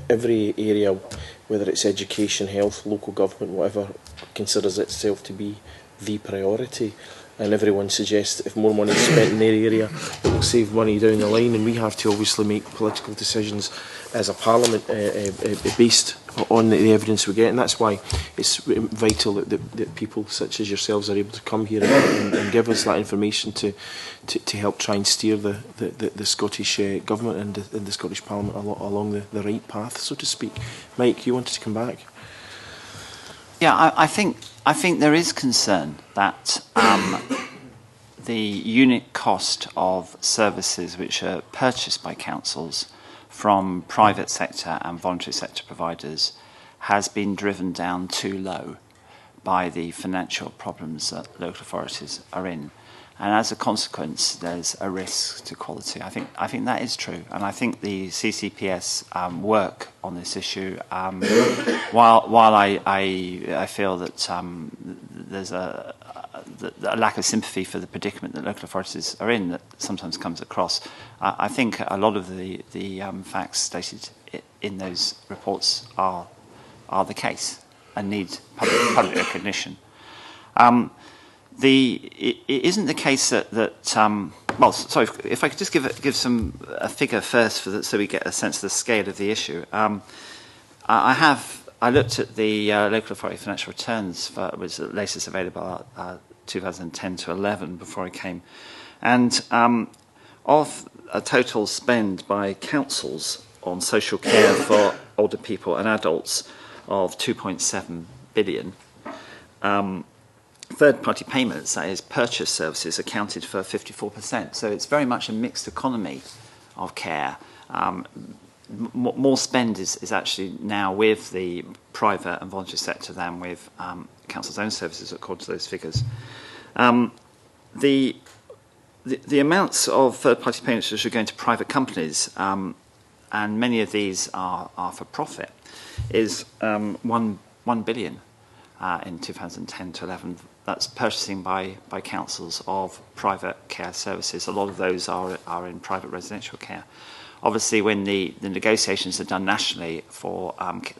every area, whether it's education, health, local government, whatever, considers itself to be the priority. And everyone suggests that if more money is spent in their area, it will save money down the line, and we have to obviously make political decisions as a parliament based on the evidence we get, and that's why it's vital that people such as yourselves are able to come here and give us that information to help try and steer the Scottish Government and the Scottish Parliament along the right path, so to speak. Mike, you wanted to come back? Yeah, I think there is concern that the unit cost of services which are purchased by councils from private sector and voluntary sector providers has been driven down too low by the financial problems that local authorities are in. And as a consequence, there's a risk to quality. I think that is true, and I think the CCPS work on this issue, while I feel that there's a lack of sympathy for the predicament that local authorities are in that sometimes comes across, I think a lot of the facts stated in those reports are the case and need public recognition. It isn't the case that well, sorry, if I could just give a figure first so we get a sense of the scale of the issue. I looked at the local authority financial returns was the latest available 2010 to 11 before I came, and of a total spend by councils on social care for older people and adults of 2.7 billion. Third-party payments, that is purchase services, accounted for 54%. So it's very much a mixed economy of care. More spend is actually now with the private and voluntary sector than with council's own services, according to those figures. The amounts of third-party payments which are going to private companies, and many of these are for profit, is 1 billion in 2010 to 11 that's purchasing by councils of private care services. A lot of those are in private residential care. Obviously, when the negotiations are done nationally for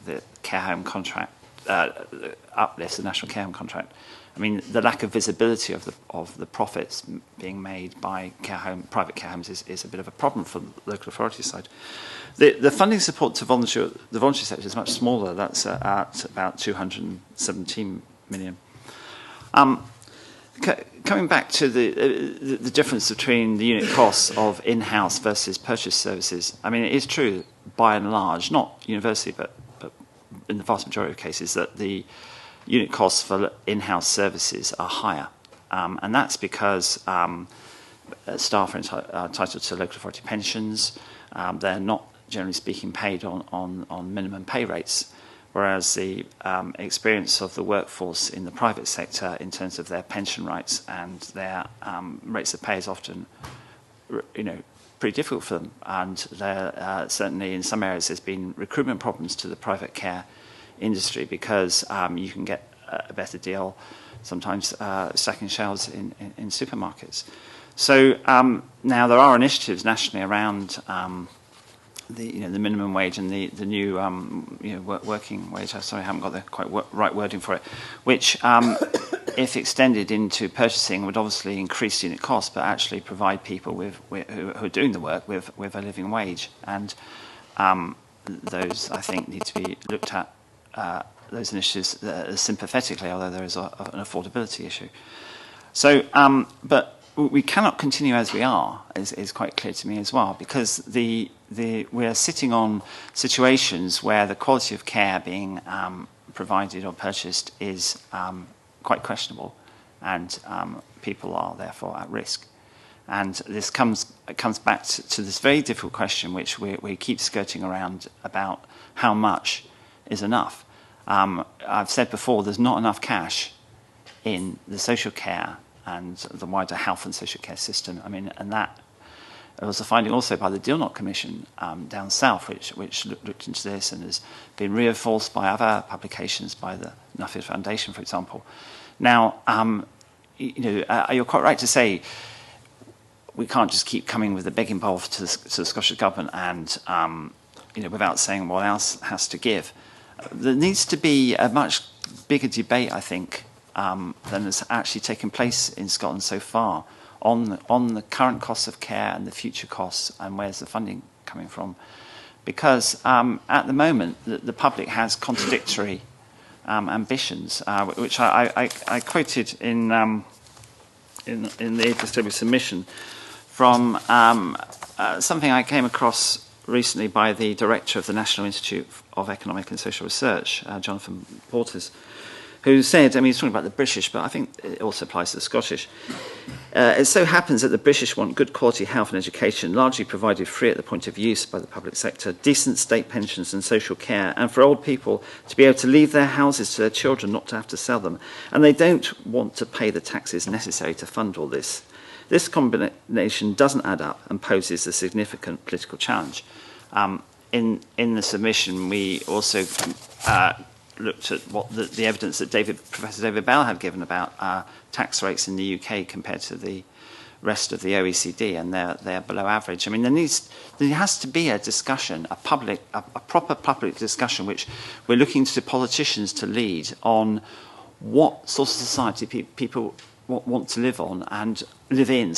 the care home contract, uplifts the national care home contract, I mean, the lack of visibility of the profits being made by private care homes is a bit of a problem for the local authority side. The funding support to the voluntary sector is much smaller. That's at about 217 million. Coming back to the difference between the unit costs of in-house versus purchase services, I mean, it is true, by and large, not universally, but in the vast majority of cases, that the unit costs for in-house services are higher. And that's because staff are entitled to local authority pensions. They're not, generally speaking, paid on minimum pay rates, whereas the experience of the workforce in the private sector in terms of their pension rights and their rates of pay is often, pretty difficult for them. And certainly in some areas there's been recruitment problems to the private care industry because you can get a better deal sometimes stacking shelves in supermarkets. So now there are initiatives nationally around the minimum wage and the new working wage. Sorry, I haven't got the right wording for it. Which, if extended into purchasing, would obviously increase unit costs, but actually provide people who are doing the work with a living wage. And those, I think, need to be looked at. Those initiatives sympathetically, although there is an affordability issue. So, but we cannot continue as we are, is quite clear to me as well, because we are sitting on situations where the quality of care being provided or purchased is quite questionable, and people are therefore at risk. And this comes back to this very difficult question, which we keep skirting around about how much is enough. I've said before, there's not enough cash in the social care and the wider health and social care system. I mean, and that was a finding also by the Dilnot Commission down south, which looked into this and has been reinforced by other publications, by the Nuffield Foundation, for example. Now, you're quite right to say we can't just keep coming with a begging bowl to the Scottish Government and without saying what else has to give. There needs to be a much bigger debate, I think, than has actually taken place in Scotland so far on the current costs of care and the future costs and where's the funding coming from. Because at the moment, the public has contradictory ambitions, which I quoted in the APSW submission from something I came across recently by the director of the National Institute of Economic and Social Research, Jonathan Portes, who said, I mean, he's talking about the British, but I think it also applies to the Scottish. It so happens that the British want good quality health and education, largely provided free at the point of use by the public sector, decent state pensions and social care, and for old people to be able to leave their houses to their children, not to have to sell them. And they don't want to pay the taxes necessary to fund all this. This combination doesn't add up and poses a significant political challenge. In the submission, we also looked at what the evidence that Professor David Bell had given about tax rates in the UK compared to the rest of the OECD, and they're below average. I mean, there has to be a discussion, a proper public discussion, which we're looking to politicians to lead on what sort of society people want to live in,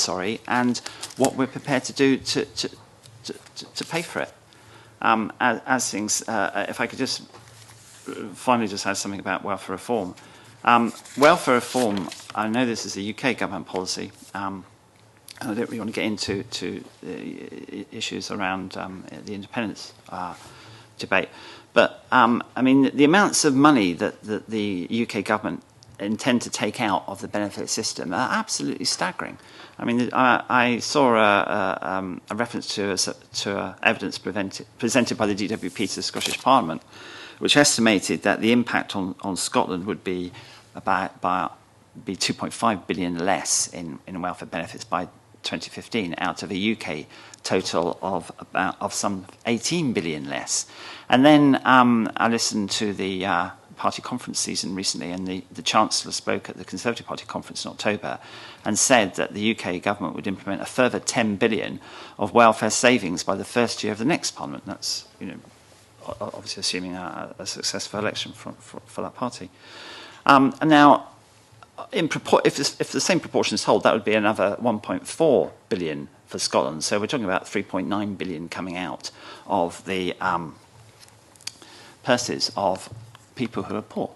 and what we're prepared to do to pay for it. As things, if I could just finally just add something about welfare reform. Welfare reform, I know this is a UK government policy, and I don't really want to get into issues around the independence debate, but I mean, the amounts of money that the UK government intend to take out of the benefit system are absolutely staggering. I mean, I saw a reference to evidence presented by the DWP to the Scottish Parliament, which estimated that the impact on Scotland would be about 2.5 billion less in welfare benefits by 2015, out of a UK total of some 18 billion less. And then I listened to the party conference season recently, and the Chancellor spoke at the Conservative Party conference in October and said that the UK government would implement a further 10 billion of welfare savings by the first year of the next Parliament. That's, obviously assuming a successful election for that party. And now, if the same proportion is held, that would be another 1.4 billion for Scotland. So we're talking about 3.9 billion coming out of the purses of people who are poor.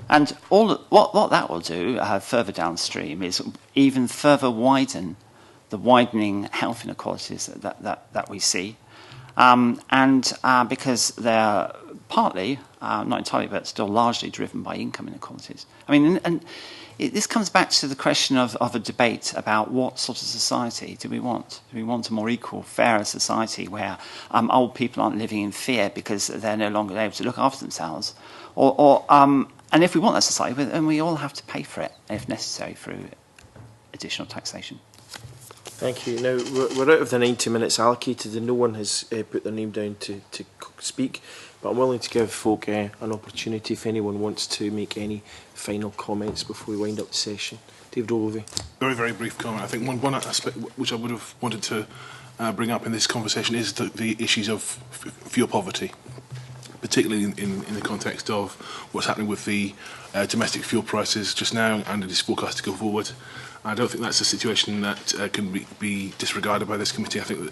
And what that will do further downstream is even further widen the widening health inequalities that we see. Because they're partly, not entirely, but still largely driven by income inequalities. I mean, this comes back to the question of a debate about what sort of society do we want? Do we want a more equal, fairer society where old people aren't living in fear because they're no longer able to look after themselves? And if we want that society, then we all have to pay for it, if necessary, through additional taxation. Thank you. Now, we're out of the 90 minutes allocated and no one has put their name down to speak, but I'm willing to give folk an opportunity if anyone wants to make any final comments before we wind up the session. David Ogilvie. Very, very brief comment. I think one aspect which I would have wanted to bring up in this conversation is the issues of fuel poverty, particularly in the context of what's happening with the domestic fuel prices just now, and it is forecast to go forward. I don't think that's a situation that can be disregarded by this committee. I think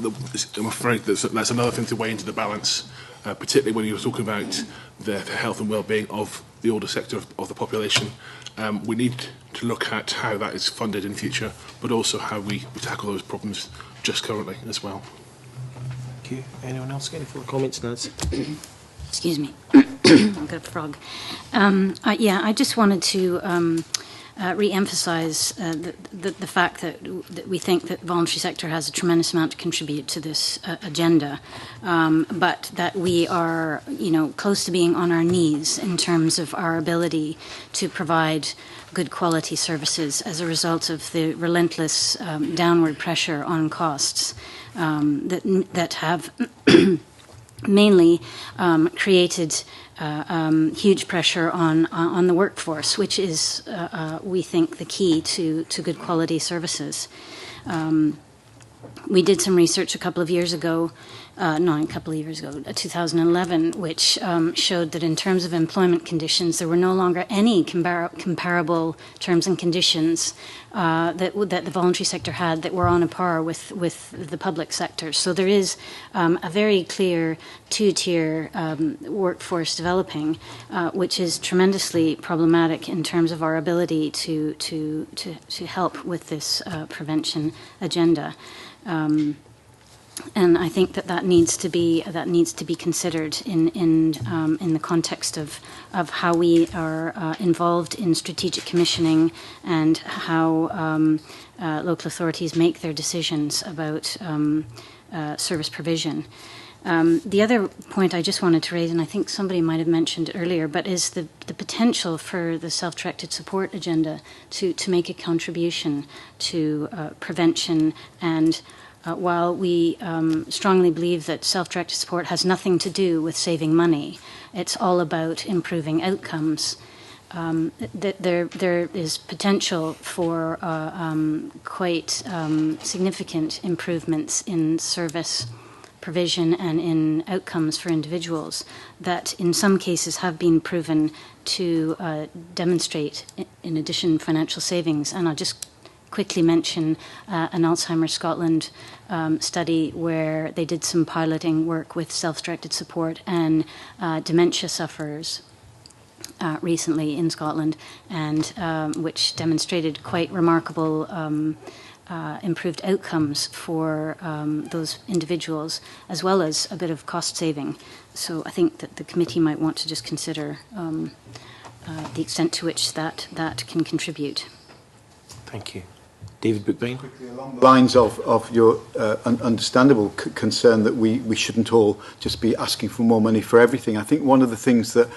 that I'm afraid that's another thing to weigh into the balance, particularly when you're talking about the health and well-being of the older sector of the population. We need to look at how that is funded in future, but also how we tackle those problems just currently as well. Thank you. Anyone else got any further comments, Naz? Excuse me. I've got a frog. I just wanted to re-emphasise the fact that we think that the voluntary sector has a tremendous amount to contribute to this agenda, but that we are, close to being on our knees in terms of our ability to provide good quality services as a result of the relentless downward pressure on costs that have mainly created huge pressure on the workforce, which is, we think, the key to good quality services. We did some research a couple of years ago, 2011, which showed that in terms of employment conditions, there were no longer any comparable terms and conditions that the voluntary sector had that were on a par with the public sector. So there is a very clear two-tier workforce developing, which is tremendously problematic in terms of our ability to help with this prevention agenda. And I think that needs to be considered in the context of how we are involved in strategic commissioning and how local authorities make their decisions about service provision. The other point I just wanted to raise, and I think somebody might have mentioned it earlier, but is the potential for the self-directed support agenda to make a contribution to prevention. And while we strongly believe that self-directed support has nothing to do with saving money, it's all about improving outcomes, that there is potential for quite significant improvements in service provision and in outcomes for individuals that in some cases have been proven to demonstrate, in addition, financial savings. And I'll just quickly mention an Alzheimer's Scotland study where they did some piloting work with self-directed support and dementia sufferers recently in Scotland, and which demonstrated quite remarkable improved outcomes for those individuals, as well as a bit of cost saving. So I think that the committee might want to just consider the extent to which that can contribute. Thank you. David Bookbind. Along the lines of your understandable concern that we shouldn't all just be asking for more money for everything, I think one of the things that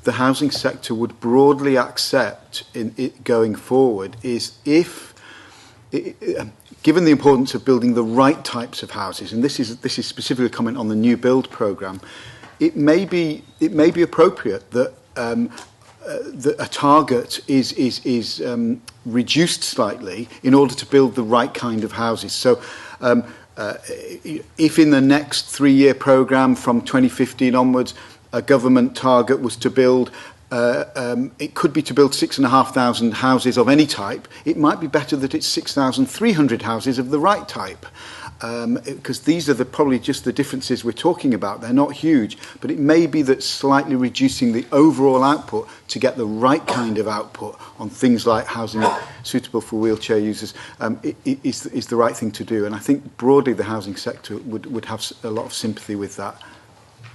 the housing sector would broadly accept in it going forward is if, given the importance of building the right types of houses, and this is specifically a comment on the new build programme, it may be appropriate that that a target is reduced slightly in order to build the right kind of houses. So if in the next 3-year programme from 2015 onwards a government target was to build, it could be to build 6,500 houses of any type, it might be better that it's 6,300 houses of the right type. Because these are probably just the differences we're talking about. They're not huge, but it may be that slightly reducing the overall output to get the right kind of output on things like housing suitable for wheelchair users is the right thing to do. And I think broadly the housing sector would have a lot of sympathy with that.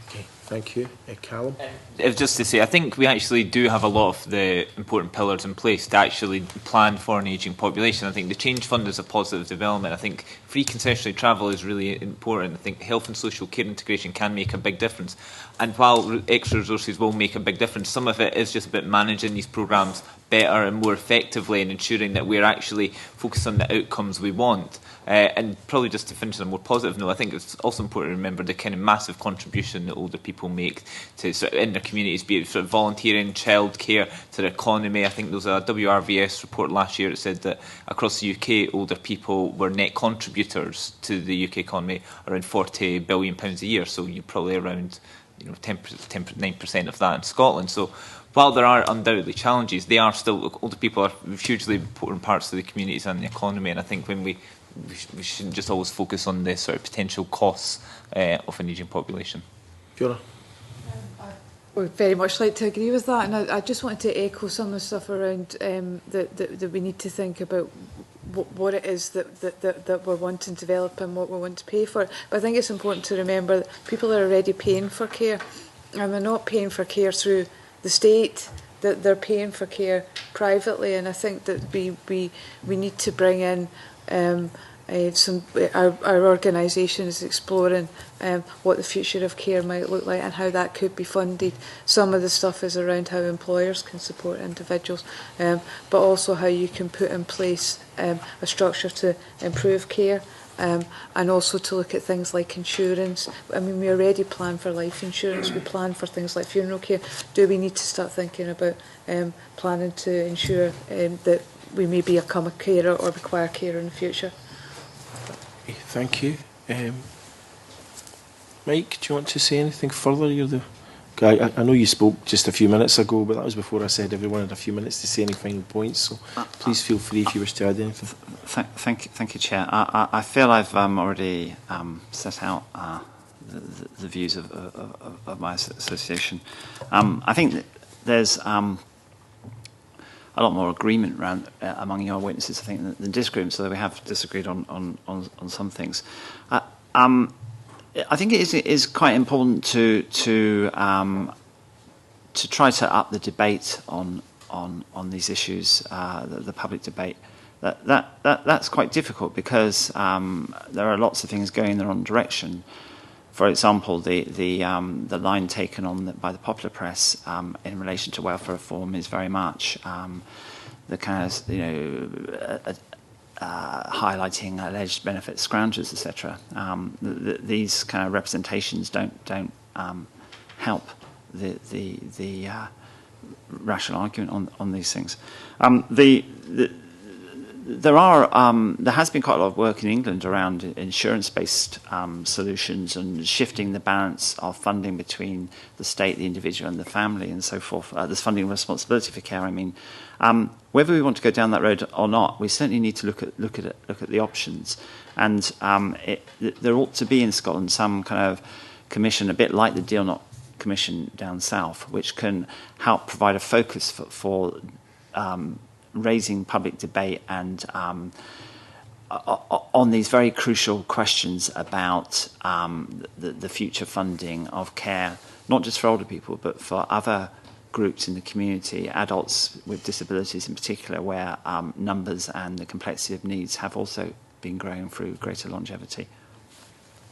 Okay, thank you. Callum? Just to say, I think we actually do have a lot of the important pillars in place to actually plan for an ageing population. I think the Change Fund is a positive development. I think free concessionary travel is really important. I think health and social care integration can make a big difference. And while extra resources will make a big difference, some of it is just about managing these programmes better and more effectively and ensuring that we're actually focused on the outcomes we want. And probably just to finish on a more positive note, I think it's also important to remember the kind of massive contribution that older people make to sort of in their communities, be it sort of volunteering, childcare, to the economy. I think there was a WRVS report last year that said that across the UK, older people were net contributors to the UK economy, around £40 billion a year. So you're probably around 9% of that in Scotland. So while there are undoubtedly challenges, they are still, older people are hugely important parts of the communities and the economy. And I think when we shouldn't just always focus on the sort of potential costs of an ageing population. Fiona? I would very much like to agree with that, and I just wanted to echo some of the stuff around that we need to think about what it is that we're wanting to develop and what we want to pay for. But I think it's important to remember that people are already paying for care, and they're not paying for care through the state, that they're paying for care privately. And I think that we need to bring in our organisation is exploring what the future of care might look like and how that could be funded. Some of the stuff is around how employers can support individuals, but also how you can put in place a structure to improve care, and also to look at things like insurance. I mean, we already plan for life insurance, we plan for things like funeral care. Do we need to start thinking about planning to ensure that we may become a carer or require care in the future? Thank you. Mike, do you want to say anything further? I know you spoke just a few minutes ago, but that was before I said everyone had a few minutes to say any final points, so please feel free if you wish to add anything. Thank you, Chair. I feel I've already set out the views of my association. I think that there's a lot more agreement around among your witnesses, I think, than disagreement, so we have disagreed on some things. I think it is quite important to try to up the debate on these issues, the public debate. That's quite difficult because there are lots of things going in the wrong direction. For example, the line taken on by the popular press in relation to welfare reform is very much the kind of highlighting alleged benefit scroungers, etc. These kind of representations don't help the rational argument on these things. There has been quite a lot of work in England around insurance-based solutions and shifting the balance of funding between the state, the individual, and the family, and so forth. There's funding responsibility for care. I mean, whether we want to go down that road or not, we certainly need to look at the options. And there ought to be in Scotland some kind of commission, a bit like the Deal Not Commission down south, which can help provide a focus for raising public debate and on these very crucial questions about the future funding of care, not just for older people, but for other groups in the community, adults with disabilities in particular, where numbers and the complexity of needs have also been growing through greater longevity.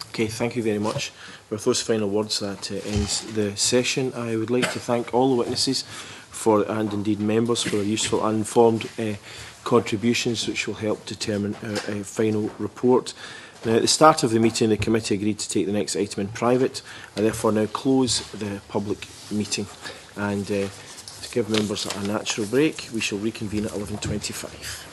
Okay, thank you very much. With those final words, that ends the session. I would like to thank all the witnesses and indeed members for their useful and informed contributions, which will help determine our final report. Now, at the start of the meeting, the committee agreed to take the next item in private. I therefore now close the public meeting. And to give members a natural break, we shall reconvene at 11:25.